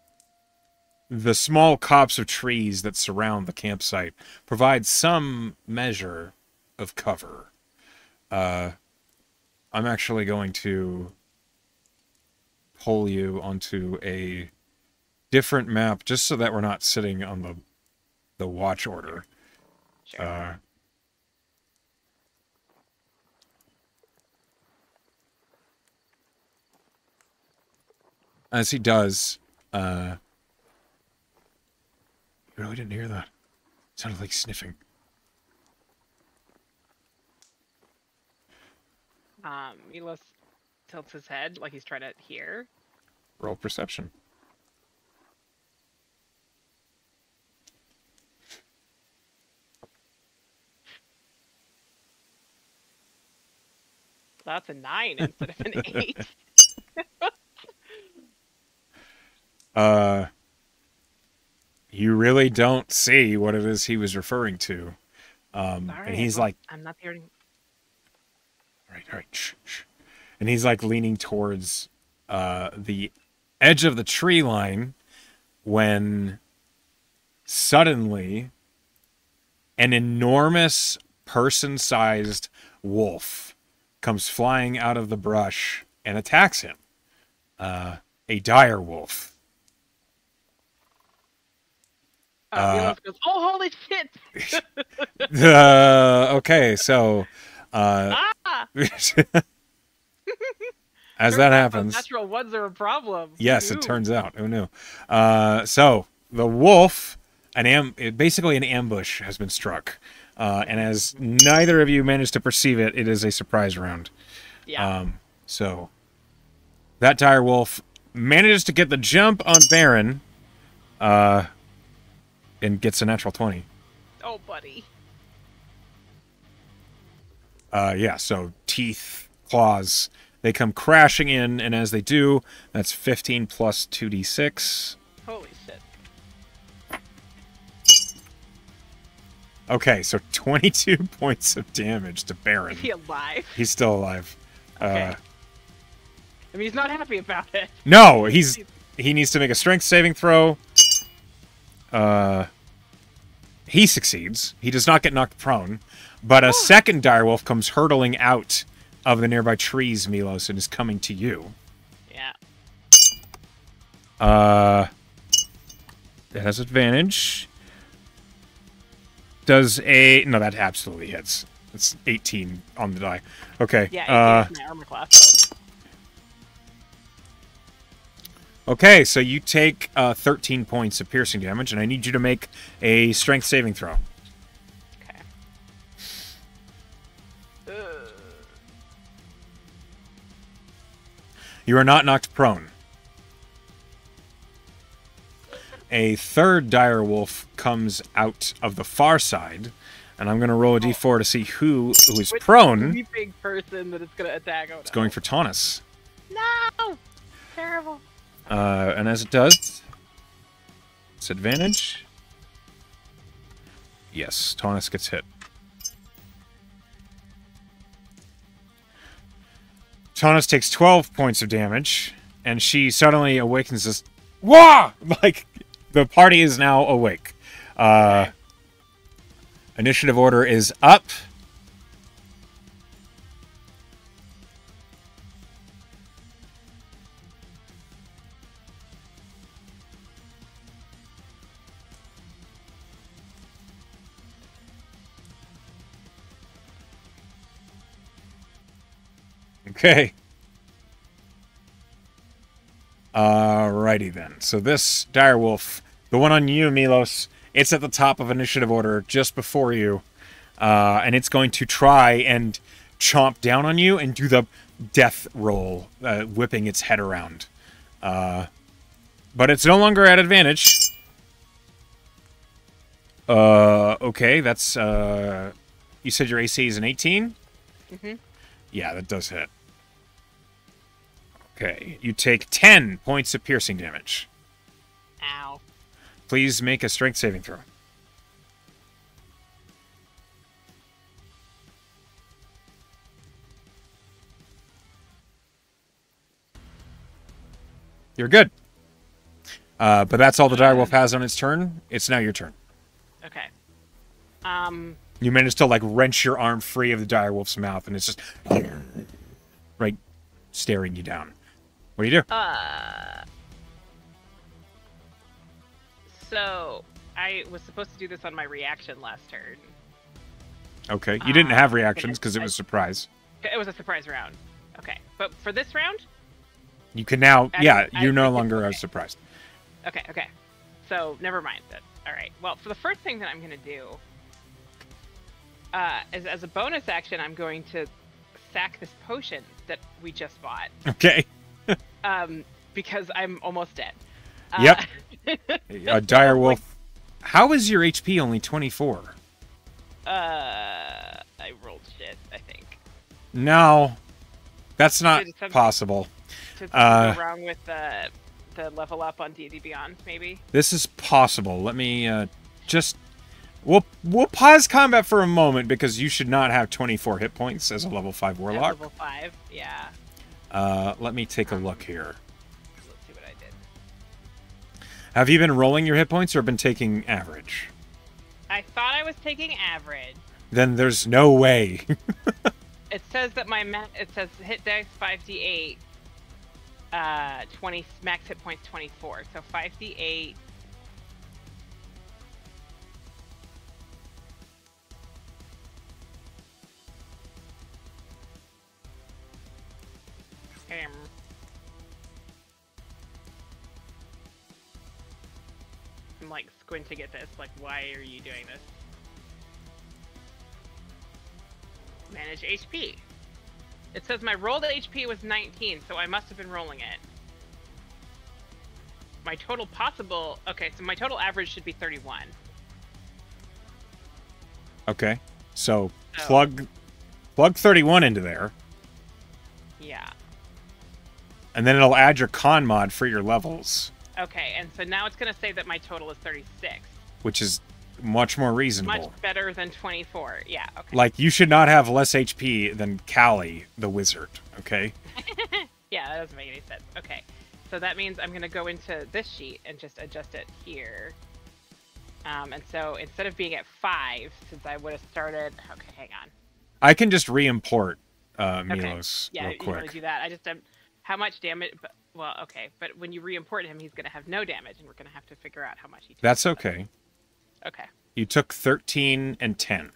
the small copse of trees that surround the campsite provide some measure of cover. Uh, I'm actually going to pull you onto a different map just so that we're not sitting on the watch order. Sure. Uh, as he does, you really didn't hear that. It sounded like sniffing. Milos tilts his head like he's trying to hear. Roll perception. That's a 9 instead of an 8. Uh, you really don't see what it is he was referring to. And Sorry, he's like, I'm not hearing. all right, shh, shh. And he's like leaning towards the edge of the tree line when suddenly an enormous person-sized wolf comes flying out of the brush and attacks him. A dire wolf. Milos goes, "Oh, holy shit!" Okay, so Ah! as Turns that out those happens, natural ones are a problem. Who yes, it knew? turns out. Who knew? So the wolf, basically an ambush has been struck, and as neither of you managed to perceive it, it is a surprise round. Yeah. So that dire wolf manages to get the jump on Baron, and gets a natural 20. Oh, buddy. Yeah, so teeth, claws, they come crashing in, and as they do, that's 15 plus 2d6. Holy shit. Okay, so 22 points of damage to Baron. Is he alive? He's still alive. Okay. I mean, he's not happy about it. No, he needs to make a strength saving throw. He succeeds. He does not get knocked prone, but a second direwolf comes hurtling out of the nearby trees, Milos, and is coming to you. Yeah. It has advantage. No, that absolutely hits. It's 18 on the die. Okay. Yeah, 18 is my armor class, so. Okay, so you take 13 points of piercing damage, and I need you to make a strength saving throw. Okay. Ugh. You are not knocked prone. A third dire wolf comes out of the far side, and I'm going to roll a d4 to see who is Which prone. Big person that it's gonna attack. Oh, It's going for Taunus. No! Terrible. And as it does, it's advantage. Yes, Taunus gets hit. Taunus takes 12 points of damage, and she suddenly awakens this. Wah! Like, the party is now awake. Initiative order is up. Okay. Alrighty then. So this direwolf, the one on you, Milos, it's at the top of initiative order just before you. And it's going to try and chomp down on you and do the death roll, whipping its head around. But it's no longer at advantage. Okay, that's, you said your AC is an 18? Mm-hmm. Yeah, that does hit. Okay, you take 10 points of piercing damage. Ow. Please make a strength saving throw. You're good. But that's all the direwolf has on its turn. It's now your turn. Okay. You manage to, like, wrench your arm free of the direwolf's mouth, and it's just... right staring you down. What do you do? So, I was supposed to do this on my reaction last turn. Okay, you didn't have reactions because it was a surprise. It was a surprise round. Okay, but for this round? You can now... I you no can- longer are okay. surprised. Okay. So, never mind then. Alright, well, for the first thing that I'm going to do, as a bonus action, I'm going to sack this potion that we just bought. Okay. Because I'm almost dead. Yep. A direwolf... How is your HP only 24? I rolled shit, I think. No. That's not Did something- possible. Did something go wrong with the level up on D&D Beyond, maybe? This is possible. Let me just... We'll pause combat for a moment because you should not have 24 hit points as a level 5 warlock. Level 5, yeah. Let me take a look here. Let's see what I did. Have you been rolling your hit points or been taking average? I thought I was taking average. Then there's no way. It says that it says hit dice 5d8, 20 max hit points 24. So 5d8. I'm like squinting at this, like, why are you doing this? Manage HP. It says my rolled HP was 19, so I must have been rolling it. My total possible... Okay, so my total average should be 31. Okay. So plug 31 into there. Yeah. And then it'll add your con mod for your levels. Okay, and so now it's going to say that my total is 36. Which is much more reasonable. Much better than 24. Yeah, okay. Like, you should not have less HP than Callie, the wizard, okay? Yeah, that doesn't make any sense. Okay, so that means I'm going to go into this sheet and just adjust it here. And so instead of being at 5, since I would have started... Okay, hang on. I can just re-import Milos Yeah, real you want quick. to do that. I just... how much damage... Well, okay, but when you re-import him, he's going to have no damage, and we're going to have to figure out how much he takes. That's okay. Okay. You took 13 and 10.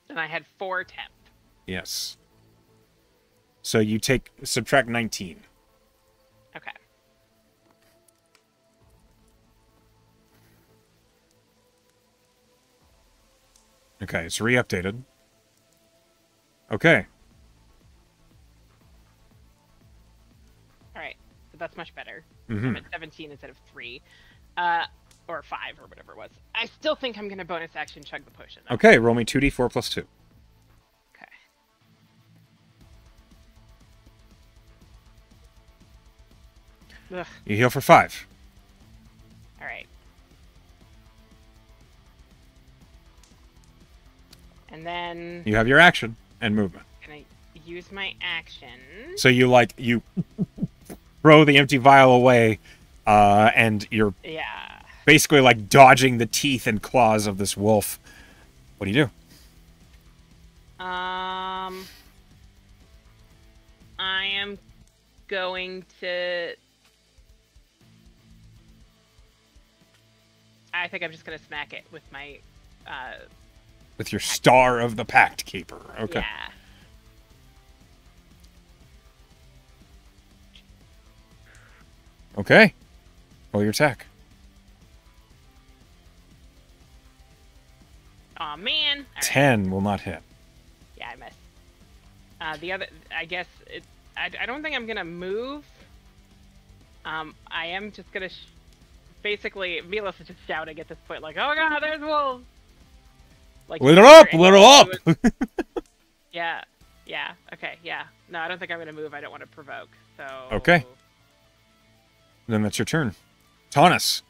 And I had 4 temp. Yes. So you subtract 19. Okay. Okay, it's re-updated. Okay. All right, so that's much better. Mm-hmm. I'm at 17 instead of 3. Or 5 or whatever it was. I still think I'm going to bonus action chug the potion, though. Okay, roll me 2d4 plus 2. Okay. Ugh. You heal for 5. All right. And then... You have your action and movement. Can I use my action? So you, like, you throw the empty vial away, and you're basically, like, dodging the teeth and claws of this wolf. What do you do? I am going to... I think I'm just going to smack it with my... With your Star of the Pact Keeper. Okay. Yeah. Okay. Roll your attack. Aw, man. All right. 10 will not hit. Yeah, I missed. The other... I guess it... I don't think I'm going to move. I am just going to... Basically, Milos is just shouting at this point, like, "Oh god, there's wolves!" Like, little up! Little up! Yeah. Yeah. Okay, yeah. No, I don't think I'm going to move. I don't want to provoke, so... Okay. Then that's your turn. Taunus.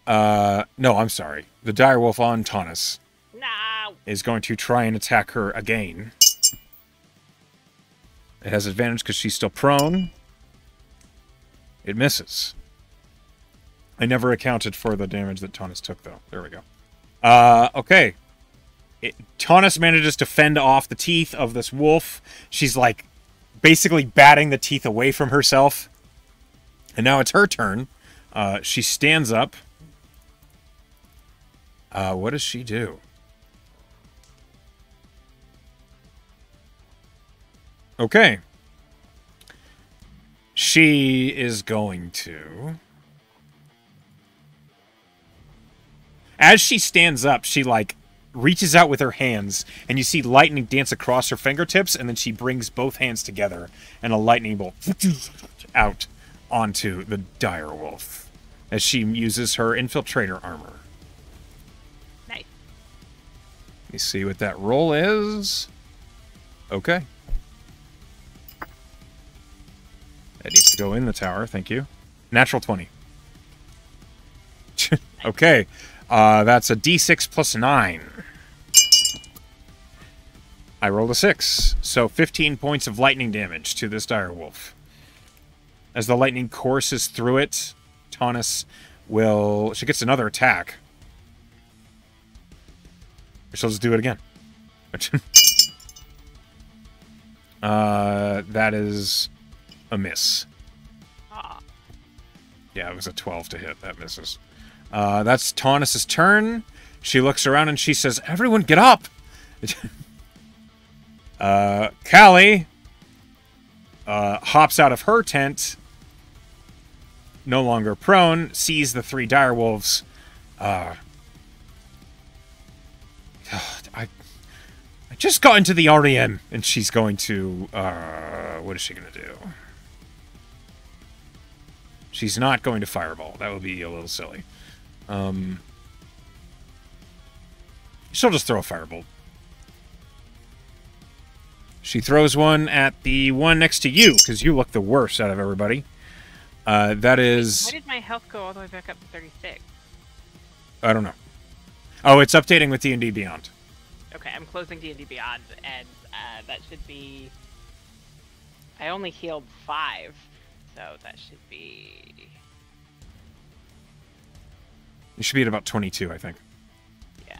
No, I'm sorry. The direwolf on Taunus No! is going to try and attack her again. It has advantage because she's still prone. It misses. I never accounted for the damage that Taunus took, though. There we go. Okay. Taunus manages to fend off the teeth of this wolf. She's, like, basically batting the teeth away from herself. And now it's her turn. She stands up. What does she do? Okay. She is going to... As she stands up, she, like, reaches out with her hands, and you see lightning dance across her fingertips, and then she brings both hands together, and a lightning bolt out onto the direwolf as she uses her infiltrator armor. Nice. Let me see what that roll is. Okay. That needs to go in the tower, thank you. Natural 20. Okay. That's a d6 plus 9. I rolled a 6. So 15 points of lightning damage to this direwolf. As the lightning courses through it, Taunus will... She gets another attack. She'll just do it again. That is a miss. Yeah, it was a 12 to hit. That misses. That's Taunus' turn. She looks around and she says, "Everyone get up!" Callie hops out of her tent, no longer prone, sees the 3 direwolves. I just got into the REM, and she's going to... what is she going to do? She's not going to fireball. That would be a little silly. She'll just throw a firebolt. She throws one at the one next to you, because you look the worst out of everybody. That is... Why did my health go all the way back up to 36? I don't know. Oh, it's updating with D&D Beyond. Okay, I'm closing D&D Beyond, and that should be... I only healed 5, so that should be... You should be at about 22, I think. Yeah.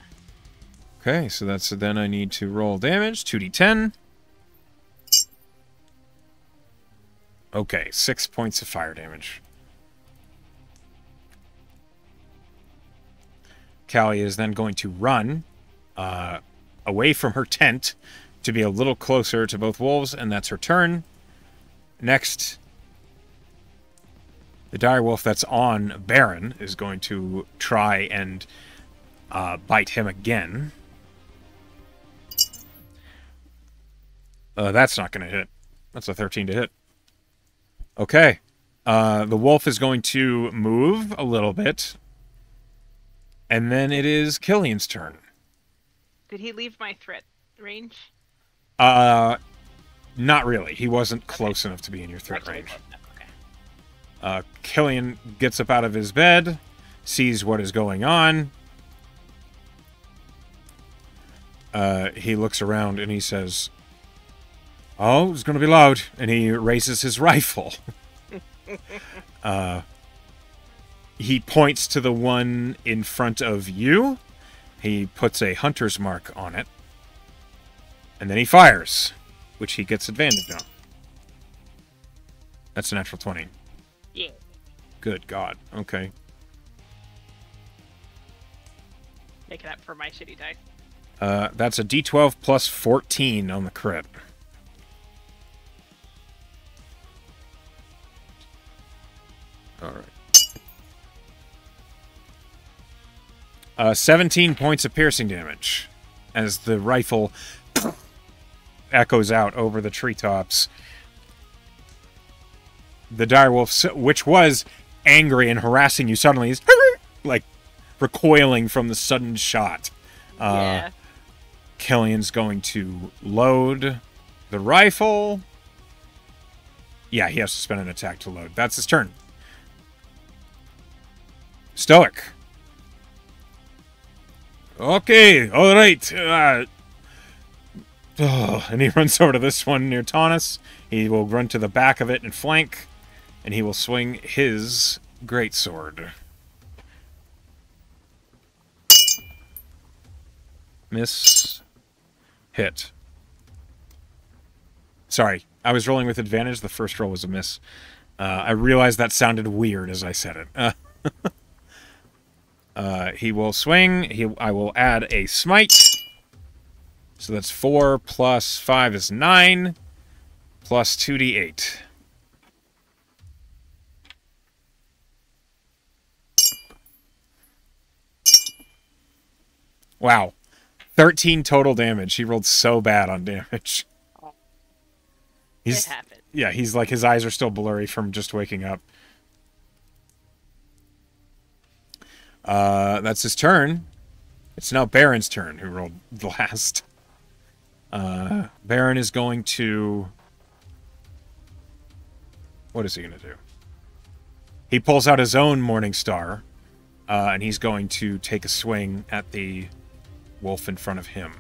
Okay, so that's... Then I need to roll damage. 2d10. Okay, 6 points of fire damage. Callie is then going to run away from her tent to be a little closer to both wolves, and that's her turn. Next, the direwolf that's on Baron is going to try and bite him again. That's not going to hit. That's a 13 to hit. Okay. The wolf is going to move a little bit. And then it is Killian's turn. Did he leave my threat range? Not really. He wasn't close enough to be in your threat range. Okay. Killian gets up out of his bed, sees what is going on. He looks around and he says, "Oh, it's going to be loud." And he raises his rifle. He points to the one in front of you. He puts a hunter's mark on it. And then he fires, which he gets advantage on. That's a natural 20. Yeah. Good God. Okay. Making up for my shitty dice. That's a D12 plus 14 on the crit. All right. 17 points of piercing damage as the rifle echoes out over the treetops. The direwolf, which was angry and harassing you suddenly, is like recoiling from the sudden shot. Yeah. Killian's going to load the rifle. Yeah, he has to spend an attack to load. That's his turn. Stoic. Okay, all right. And he runs over to this one near Taunus. He will run to the back of it and flank, and he will swing his greatsword. Miss. Hit. Sorry, I was rolling with advantage. The first roll was a miss. I realized that sounded weird as I said it. He will swing. I will add a smite. So that's 4 plus 5 is 9. Plus 2d8. Wow. 13 total damage. He rolled so bad on damage. It happened. Yeah, he's like, his eyes are still blurry from just waking up. That's his turn. It's now Baron's turn, who rolled last. Baron is going to... What is he going to do? He pulls out his own Morning Star, and he's going to take a swing at the wolf in front of him.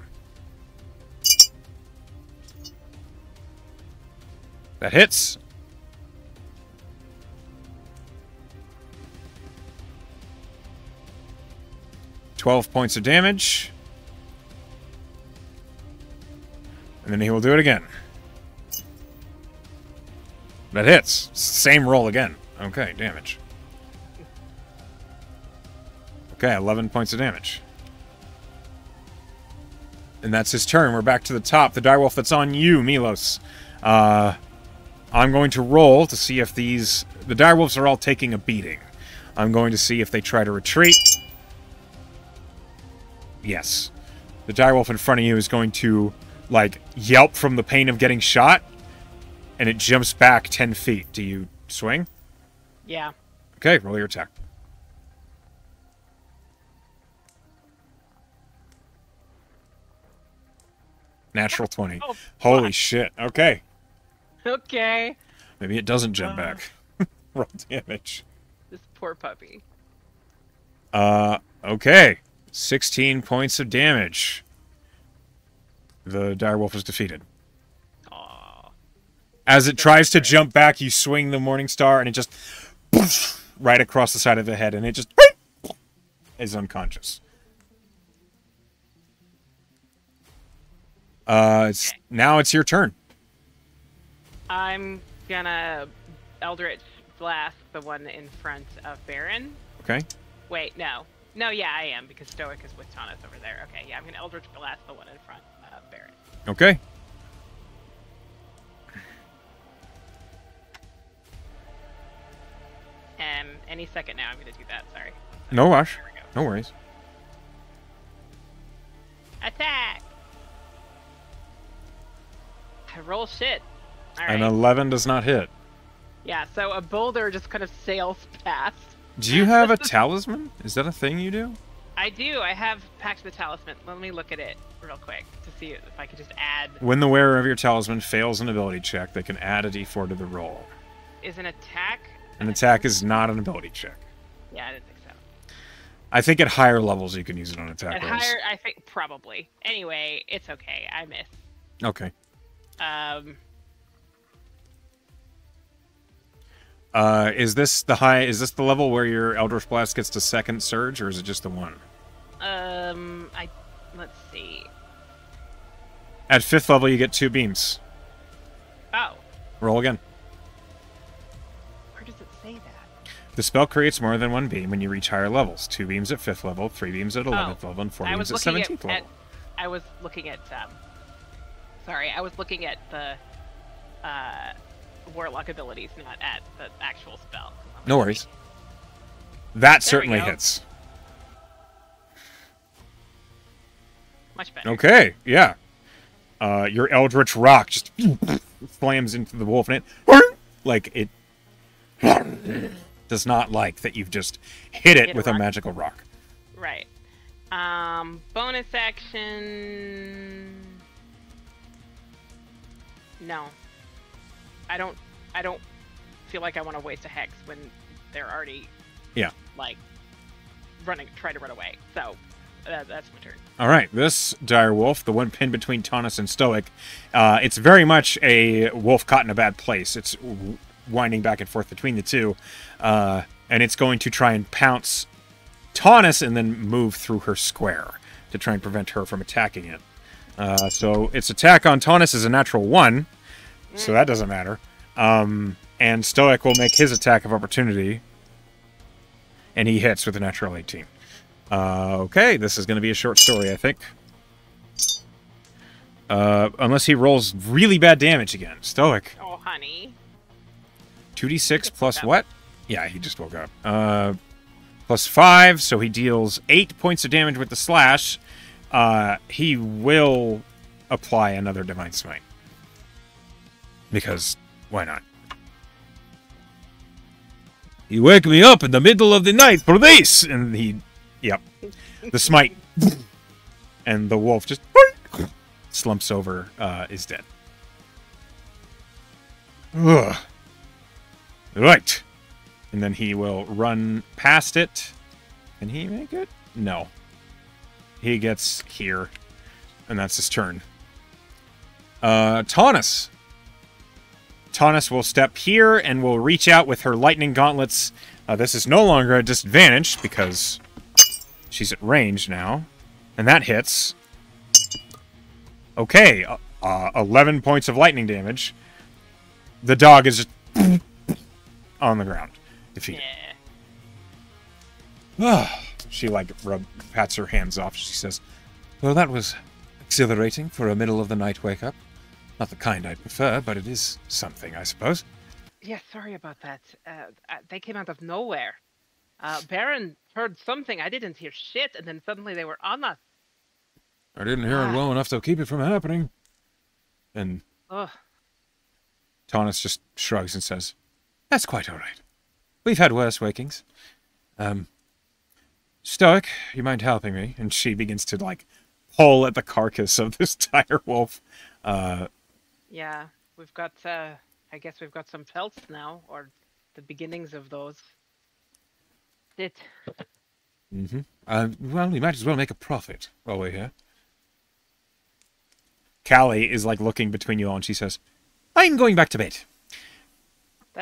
That hits. $12 points of damage. And then he will do it again. That hits. Same roll again. Okay, damage. Okay, 11 points of damage. And that's his turn. We're back to the top. The direwolf that's on you, Milos. I'm going to roll to see if these... The direwolves are all taking a beating. I'm going to see if they try to retreat. Yes. The direwolf in front of you is going to, like, yelp from the pain of getting shot, and it jumps back 10 feet. Do you swing? Yeah. Okay, roll your attack. Natural 20. Oh, Holy fuck. shit. Okay. Okay. Maybe it doesn't jump back. Roll damage. This poor puppy. Okay. 16 points of damage. The direwolf is defeated. Aww. As it tries to jump back, you swing the Morning Star, and it just... right across the side of the head, and it just... is unconscious. Now it's your turn. I'm gonna Eldritch Blast the one in front of Baron. Okay. Wait, no. No, yeah, I am, because Stoic is with Taunus over there. Okay, yeah, I'm gonna Eldritch Blast the one in front of Baron. Okay. Any second now, I'm gonna do that, sorry. No rush. There we go. No worries. Attack! roll shit. All right. An 11 does not hit. Yeah, so a boulder just kind of sails past. Do you have a talisman? Is that a thing you do? I do. I have Pact the Talisman. Let me look at it real quick to see if I could just add. When the wearer of your talisman fails an ability check, they can add a d4 to the roll. Is an attack? An attack is not an ability check. Yeah, I didn't think so. I think at higher levels you can use it on attack At rolls. higher, I think probably. Anyway, it's okay. I missed. Okay. Is this the level where your Eldritch Blast gets to second surge, or is it just the one? Let's see. At 5th level, you get 2 beams. Oh. Roll again. Where does it say that? The spell creates more than 1 beam when you reach higher levels. 2 beams at 5th level, 3 beams at 11th level, and 4 beams at 17th level. I was looking at, sorry, I was looking at the, Warlock abilities, not at the actual spell. No worries. That certainly hits. Much better. Okay, yeah. Your Eldritch Rock just slams into the wolf, and it, like, it does not like that you've just hit it with a magical rock. Right. Bonus action... No. I don't feel like I want to waste a hex when they're already like trying to run away. So that's my turn. All right, this dire wolf, the one pinned between Taunus and Stoic, it's very much a wolf caught in a bad place. It's winding back and forth between the two, and it's going to try and pounce Taunus and then move through her square to try and prevent her from attacking it. So its attack on Taunus is a natural 1. So that doesn't matter. And Stoic will make his attack of opportunity. And he hits with a natural 18. Okay, this is going to be a short story, I think. Unless he rolls really bad damage again. Stoic. Oh, honey. 2d6 plus what? Yeah, he just woke up. Plus 5, so he deals 8 points of damage with the slash. He will apply another Divine Smite. Because, why not? You wake me up in the middle of the night for this! And he, yep. The smite. And the wolf just slumps over, is dead. Ugh. Right. And then he will run past it. Can he make it? No. He gets here. And that's his turn. Taunus. Taunus will step here and will reach out with her lightning gauntlets. This is no longer a disadvantage because she's at range now. And that hits. Okay, 11 points of lightning damage. The dog is just on the ground. Defeated. Yeah. She, like, pats her hands off. She says, well, that was exhilarating for a middle-of-the-night wake-up. Not the kind I'd prefer, but it is something, I suppose. Yeah, sorry about that. They came out of nowhere. Baron heard something. I didn't hear shit, and then suddenly they were on us. I didn't hear it well enough to keep it from happening. And Taunus just shrugs and says, that's quite all right. We've had worse wakings. Stoic, you mind helping me? And she begins to, like, pull at the carcass of this dire wolf. Yeah, we've got, I guess we've got some pelts now, or the beginnings of those. Mm-hmm. Well, we might as well make a profit while we're here. Callie is, like, looking between you all, and she says, I'm going back to bed.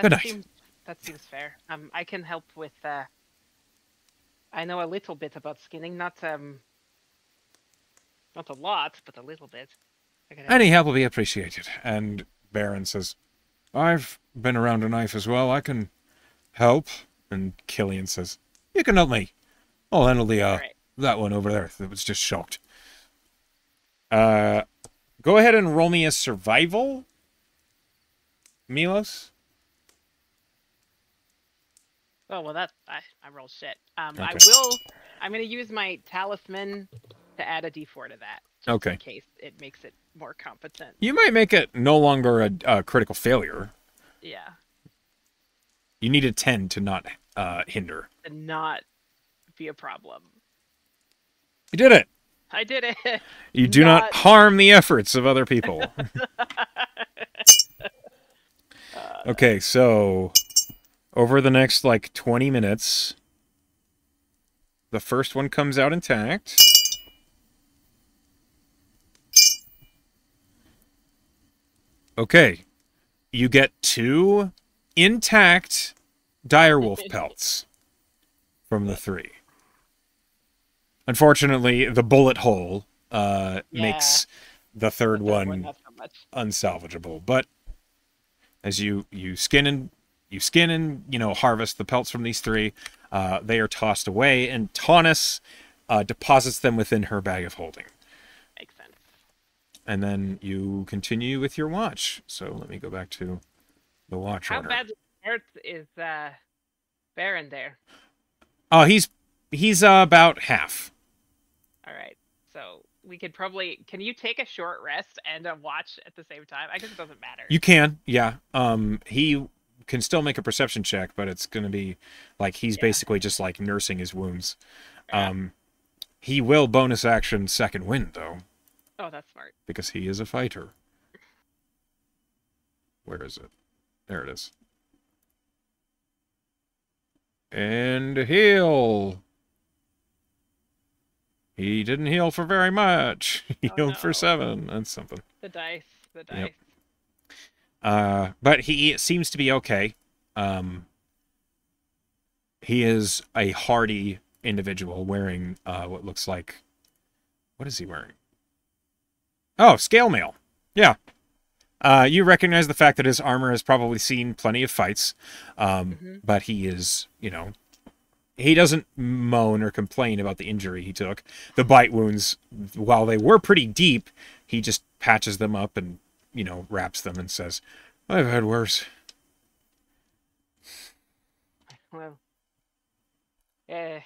Good night. That seems fair. I can help with, I know a little bit about skinning, not a lot, but a little bit. Any help will be appreciated. And Baron says, I've been around a knife as well. I can help. And Killian says, you can help me. I'll handle the, that one over there that was just shocked. Go ahead and roll me a survival, Milos. Oh, well, I rolled shit. Okay. I'm going to use my talisman to add a d4 to that. just Okay. in case it makes it more competent. You might make it no longer a critical failure. Yeah, You need a 10 to not hinder. and not be a problem. You did it! I did it. You do not Not. harm the efforts of other people. Okay, so over the next, like, 20 minutes, the first one comes out intact. Okay, you get 2 intact direwolf pelts from the 3. Unfortunately, the bullet hole makes the third one not so much. unsalvageable. But as you skin and harvest the pelts from these 3, they are tossed away, and Taunus deposits them within her bag of holding. Makes sense. And then you continue with your watch. So let me go back to the watch How order. badly hurt is Baron there? Oh, he's about half. All right. So we could probably. Can you take a short rest and a watch at the same time? I guess it doesn't matter. You can, yeah. He can still make a perception check, but it's going to be like he's basically just like nursing his wounds. Yeah. He will bonus action second wind though. Oh, that's smart. Because he is a fighter. Where is it? There it is. And heal. He didn't heal for very much. He healed for 7. That's something. The dice. The dice. Yep. But he seems to be okay. He is a hardy individual wearing what looks like... What is he wearing? Oh, scale mail. Yeah. You recognize the fact that his armor has probably seen plenty of fights. But he is, he doesn't moan or complain about the injury he took. The bite wounds, while they were pretty deep, he just patches them up and, wraps them and says, I've had worse. Well, I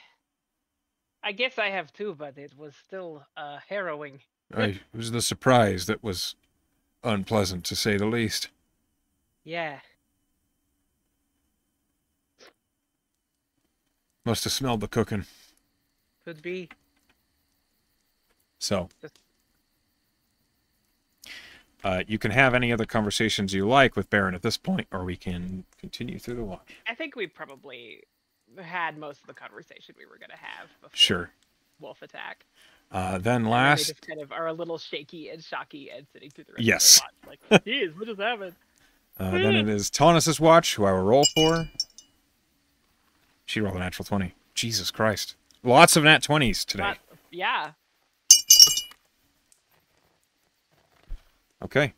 guess I have too, but it was still harrowing. It was the surprise that was unpleasant, to say the least. Yeah. Must have smelled the cooking. Could be. So, you can have any other conversations you like with Baron at this point, or we can continue through the watch. I think we probably had most of the conversation we were going to have before Sure. Wolf attack. Then last... They just kind of are a little shaky and shocky and sitting through the rest Yes. of the watch. Like, geez, what just happened? Then it is Taunus's watch, who I will roll for. She rolled a natural 20. Jesus Christ. Lots of nat 20s today. Yeah. Okay.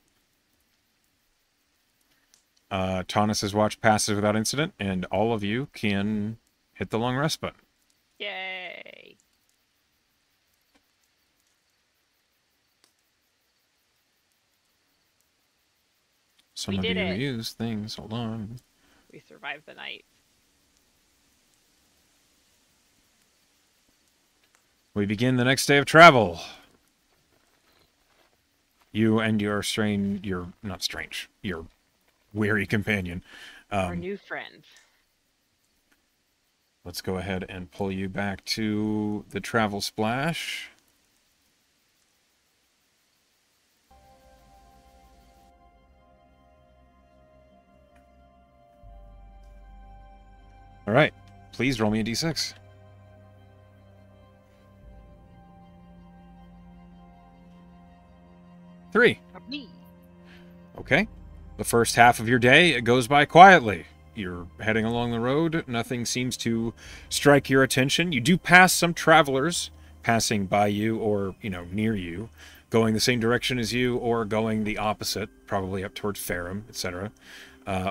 Taunus's watch passes without incident, and all of you can hit the long rest button. Yay. Some of you use things. Hold on. We survived the night. We begin the next day of travel. You and your your weary companion. Our new friend. Let's go ahead and pull you back to the travel splash. All right. Please roll me a d6. 3. Okay. The first half of your day, it goes by quietly. You're heading along the road. Nothing seems to strike your attention. You do pass some travelers passing by you or, near you, going the same direction as you or going the opposite, probably up towards Ferrum, etc.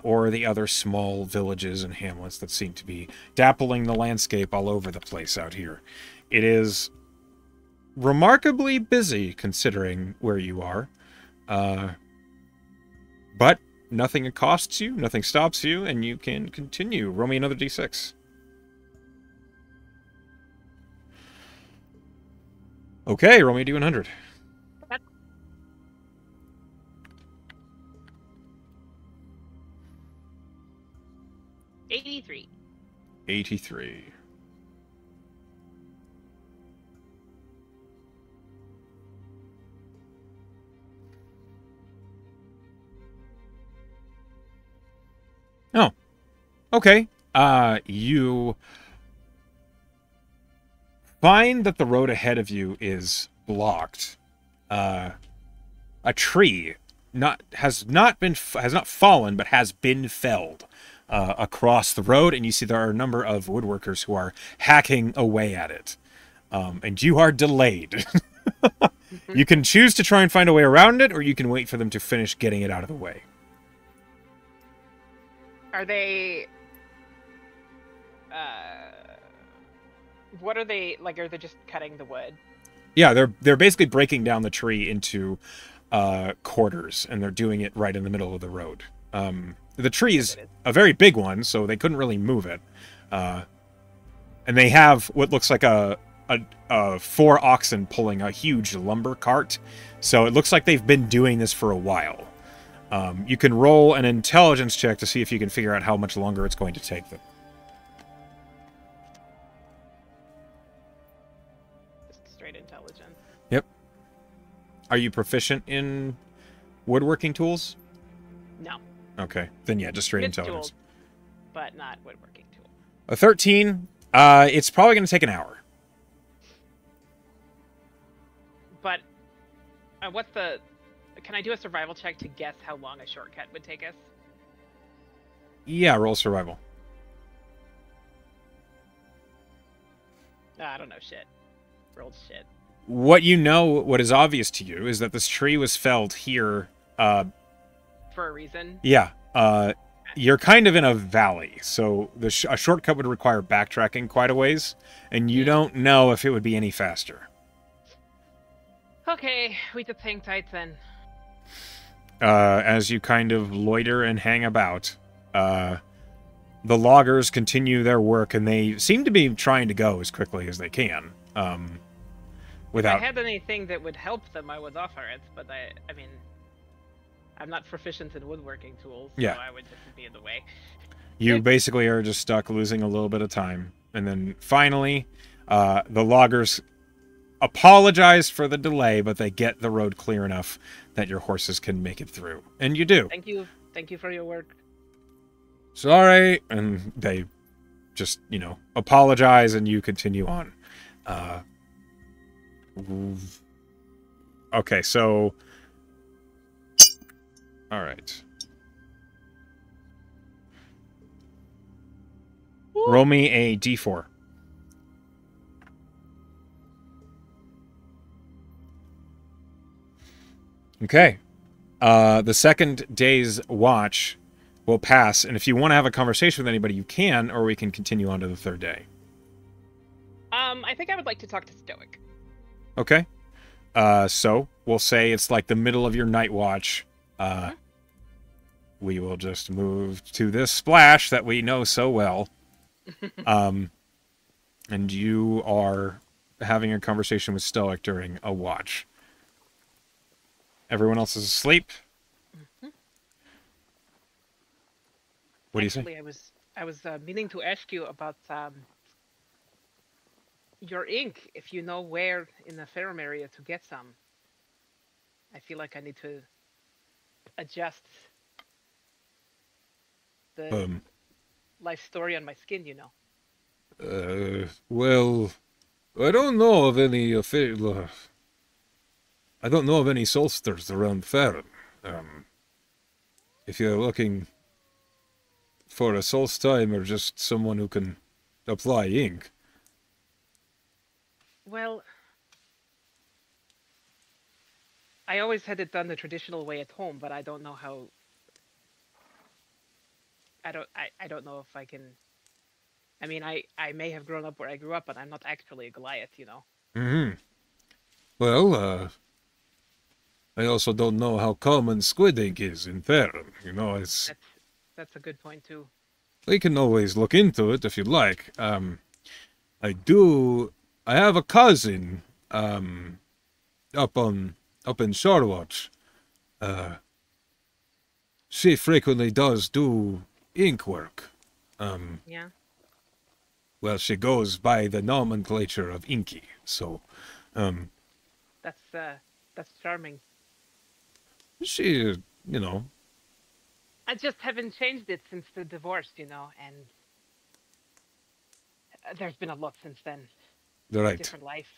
Or the other small villages and hamlets that seem to be dappling the landscape all over the place out here. It is remarkably busy considering where you are. But nothing accosts you, nothing stops you, and you can continue. Roll me another d6. Okay, roll me a d100. 83. 83. Oh, okay. You find that the road ahead of you is blocked. A tree has not fallen, but has been felled across the road, and you see there are a number of woodworkers who are hacking away at it. And you are delayed. You can choose to try and find a way around it, or you can wait for them to finish getting it out of the way. Are they... what are they... Like, are they just cutting the wood? Yeah, they're basically breaking down the tree into quarters, and they're doing it right in the middle of the road. The tree is a very big one, so they couldn't really move it. And they have what looks like a 4 oxen pulling a huge lumber cart. So it looks like they've been doing this for a while. You can roll an intelligence check to see if you can figure out how much longer it's going to take them. Just straight intelligence. Yep. Are you proficient in woodworking tools? No. Okay. Then yeah, just straight It's intelligence. tools, but not woodworking tool. A 13, it's probably going to take an hour. But what's the... Can I do a survival check to guess how long a shortcut would take us? Yeah, roll survival. I don't know shit. Rolled shit. What you know, what is obvious to you, is that this tree was felled here. For a reason? Yeah. You're kind of in a valley, so a shortcut would require backtracking quite a ways, and you don't know if it would be any faster. Okay, we just hang tight then. As you kind of loiter and hang about, the loggers continue their work, and they seem to be trying to go as quickly as they can. Without... If I had anything that would help them, I would offer it, but I mean, I'm not proficient in woodworking tools, so Yeah. I would just be in the way. You basically are just stuck losing a little bit of time. And then finally, the loggers apologize for the delay, but they get the road clear enough that your horses can make it through. And you do. Thank you. Thank you for your work. Sorry. And they just, apologize, and you continue on. Okay, so... All right. Roll me a d4. Okay. The second day's watch will pass, and if you want to have a conversation with anybody, you can, or we can continue on to the third day. I think I would like to talk to Stoic. Okay. So we'll say it's like the middle of your night watch. We will just move to this splash that we know so well. And you are having a conversation with Stoic during a watch. Everyone else is asleep. What do you say? Actually, I was meaning to ask you about your ink. If you know where in the Ferrum area to get some. I feel like I need to adjust the life story on my skin, Well, I don't know of any I don't know of any solsters around Farron. If you're looking for a solstime or just someone who can apply ink. Well, I always had it done the traditional way at home, but I don't know how. I don't know if I can. I mean, I may have grown up where I grew up, but I'm not actually a Goliath, Mm-hmm. Well, I also don't know how common squid ink is in Farron. That's a good point too. We can always look into it if you'd like. I have a cousin, up in Shorewatch. She frequently does do ink work. Yeah, Well, she goes by the nomenclature of Inky, so um, that's charming. she, you know, I just haven't changed it since the divorce, and there's been a lot since then. right. Different life.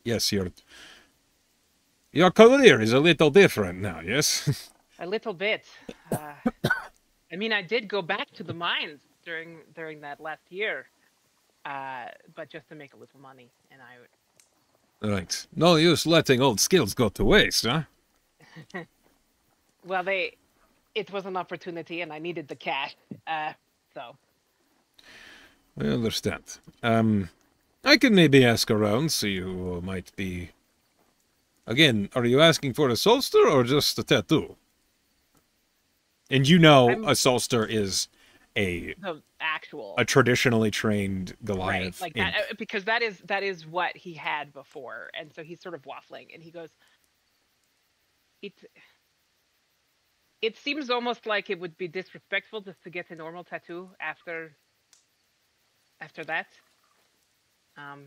Yes, your career is a little different now. Yes. A little bit. Uh, I mean, I did go back to the mines during that last year, but just to make a little money, and Right. No use letting old skills go to waste, huh? well, it was an opportunity, and I needed the cash. So I understand. I can maybe ask around, see who might be. Again, are you asking for a solster or just a tattoo? And you know, I'm a solster is a the actual a traditionally trained right, Goliath like that, ink. because that is what he had before, and so he's sort of waffling, and he goes, it it seems almost like it would be disrespectful just to get a normal tattoo after that. Um,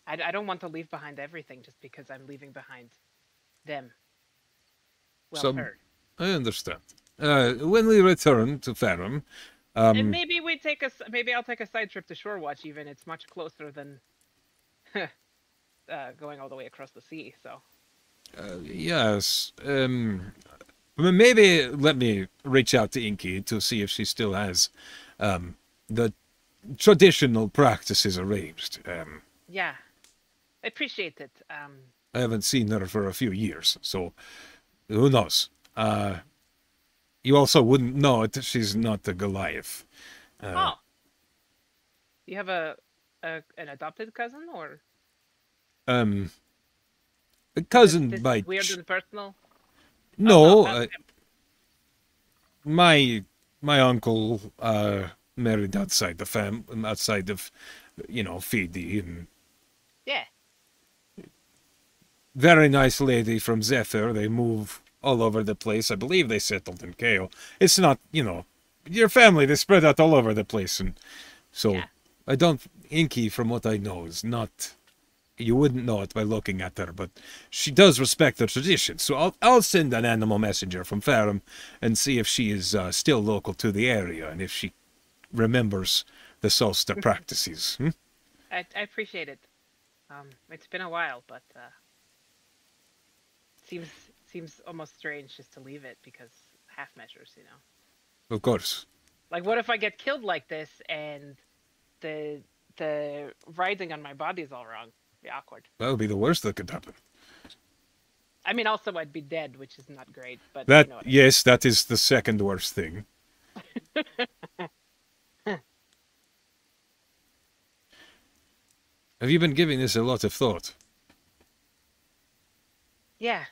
I don't want to leave behind everything just because I'm leaving behind them. Well, So her. I understand. When we return to Farum, And um, maybe I'll take a side trip to Shorewatch. Even it's much closer than going all the way across the sea. So yes, maybe let me reach out to Inky to see if she still has the traditional practices arranged. yeah, I appreciate it. I haven't seen her for a few years, so who knows? You also wouldn't know it. She's not a Goliath. Uh, Oh, you have an adopted cousin, or um, a is this cousin this by weird and personal? Oh no, no, not my uncle married outside the outside of Fidi, and yeah, very nice lady from Zephyr. They move all over the place. I believe they settled in Kale. It's not, your family. They spread out all over the place, and so yeah. I don't. Inky, from what I know, is not. You wouldn't know it by looking at her, but she does respect the tradition. So I'll send an animal messenger from Farum and see if she is still local to the area and if she remembers the Solsta practices. Hmm? I appreciate it. It's been a while, but seems seems almost strange just to leave it because half measures. Of course. Like, what if I get killed like this and the the writing on my body is all wrong? Be awkward. That would be the worst that could happen. I mean, also I'd be dead, which is not great, but you That, know what yes, that is the second worst thing. I mean. Have you been giving this a lot of thought? Yeah.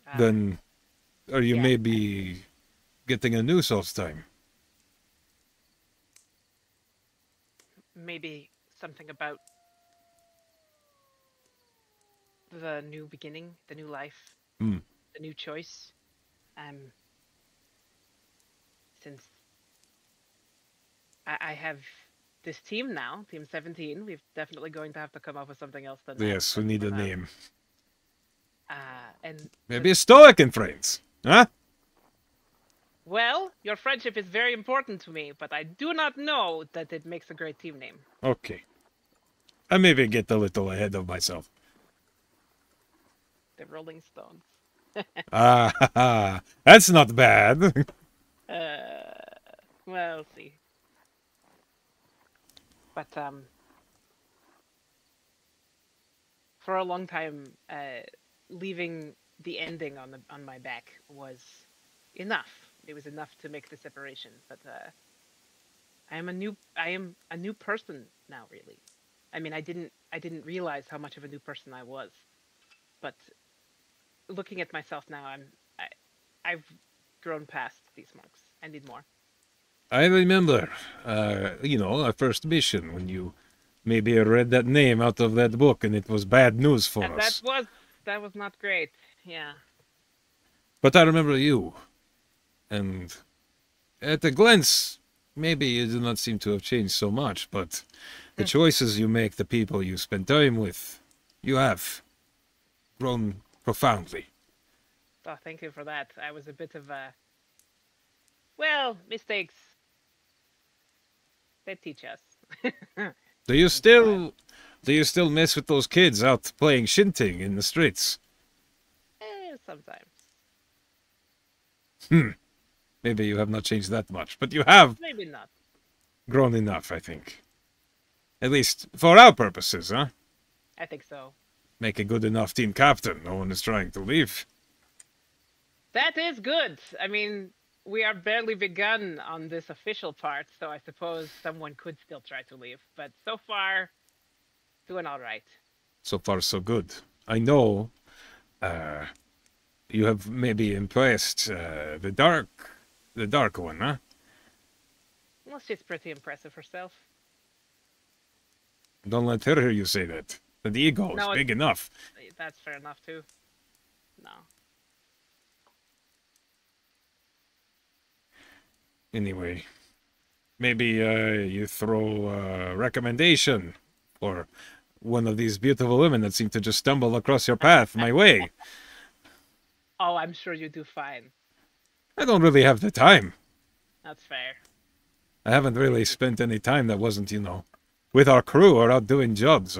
Uh, Then are you yeah. maybe getting a new Solstheim? Maybe something about the new beginning, the new life, Hmm. the new choice. Um, since I have this team now, Team 17, we're definitely going to have to come up with something else than that. Yes, we But need for a now, name. and Maybe a Stoic in friends. Huh? well, your friendship is very important to me, but I do not know that it makes a great team name. Okay. I maybe get a little ahead of myself. The Rolling Stones. Ah, that's not bad. Uh, well, we'll see. But for a long time, leaving the ending on my back was enough. It was enough to make the separation. But I am a new person now. Really, I mean, I didn't realize how much of a new person I was. But looking at myself now, I, I've grown past these marks. I need more. I remember, our first mission when you maybe read that name out of that book and it was bad news for And that us. was that was not great. Yeah. But I remember you, and At a glance, maybe you do not seem to have changed so much, but the choices you make, the people you spend time with, you have grown profoundly. Oh, thank you for that. I was a bit of a... Well, mistakes, they teach us. Do you still mess with those kids out playing shinting in the streets? Sometimes. Maybe you have not changed that much, but you have Maybe not. grown enough, I think. At least for our purposes, huh? I think so. Make a good enough team captain. No one is trying to leave. That is good. I mean, we are barely begun on this official part, so I suppose someone could still try to leave. But so far, doing all right. So far, so good. I know you have maybe impressed the dark one, huh? Well, she's pretty impressive herself. Don't let her hear you say that. The ego is No, big enough. that's fair enough too. No. Anyway, maybe you throw a recommendation for one of these beautiful women that seem to just stumble across your path my way. Oh, I'm sure you do fine. I don't really have the time. That's fair. I haven't really spent any time that wasn't, with our crew or out doing jobs.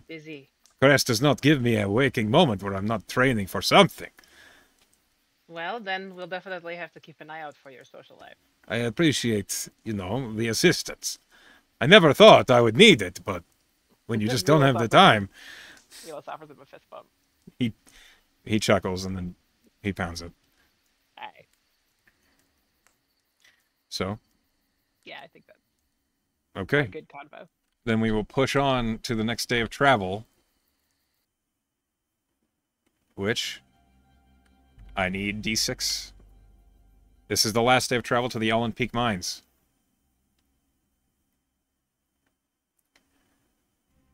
Busy. Crest does not give me a waking moment where I'm not training for something. Well, then we'll definitely have to keep an eye out for your social life. I appreciate, the assistance. I never thought I would need it, but when you just don't have the time... Milos offers him a fist bump. He chuckles and then he pounds it. Aye. So? Yeah, I think that's Okay. a good convo. Then we will push on to the next day of travel. Which... I need D6. This is the last day of travel to the Allen Peak Mines.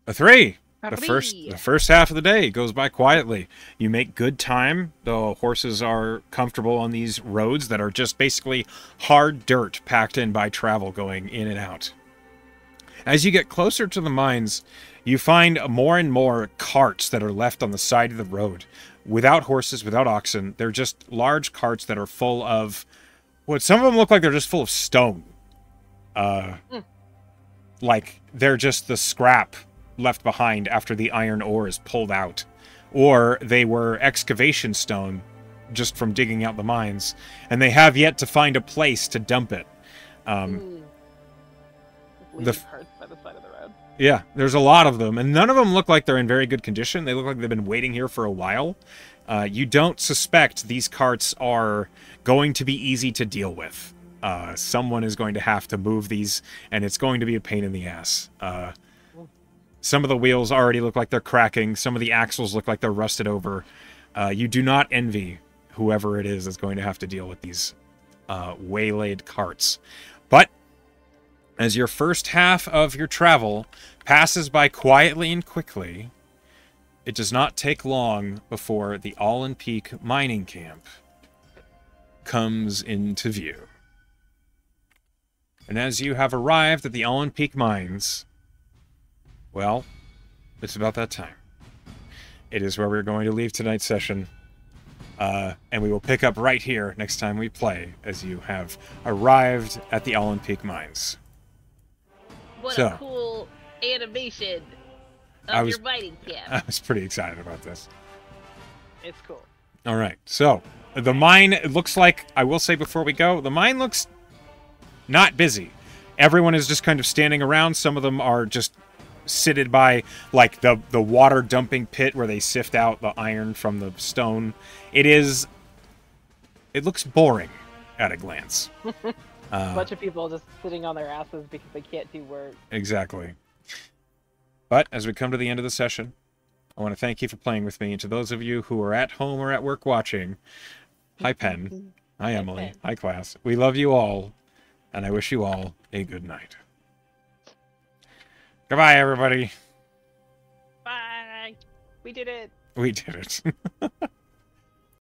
A 3! The first half of the day goes by quietly. You make good time. The horses are comfortable on these roads that are just basically hard dirt packed in by travel going in and out. As you get closer to the mines, you find more and more carts that are left on the side of the road. Without horses, without oxen. They're just large carts that are full of... some of them look like they're just full of stone. Like, they're just the scrap left behind after the iron ore is pulled out. Or they were excavation stone just from digging out the mines. And they have yet to find a place to dump it. Leave carts by the side of the road. Yeah, there's a lot of them. And none of them look like they're in very good condition. They look like they've been waiting here for a while. You don't suspect these carts are going to be easy to deal with. Someone is going to have to move these, and it's going to be a pain in the ass. Some of the wheels already look like they're cracking. Some of the axles look like they're rusted over. You do not envy whoever it is that's going to have to deal with these waylaid carts. But as your first half of your travel passes by quietly and quickly, it does not take long before the Allen Peak mining camp comes into view. And as you have arrived at the Allen Peak mines, well, it's about that time. It is where we're going to leave tonight's session. And we will pick up right here next time we play, as you have arrived at the Allen Peak mines. What a cool animation of your mining camp. I was pretty excited about this. It's cool. All right, so the mine, it looks like, I will say before we go, the mine looks not busy. Everyone is just kind of standing around. Some of them are just seated by, like, the water dumping pit where they sift out the iron from the stone. It looks boring at a glance. A bunch of people just sitting on their asses because they can't do work. Exactly. But as we come to the end of the session, I want to thank you for playing with me. And to those of you who are at home or at work watching, hi Penn, hi Emily, hi class. We love you all, and I wish you all a good night. Goodbye, everybody. Bye. We did it. We did it.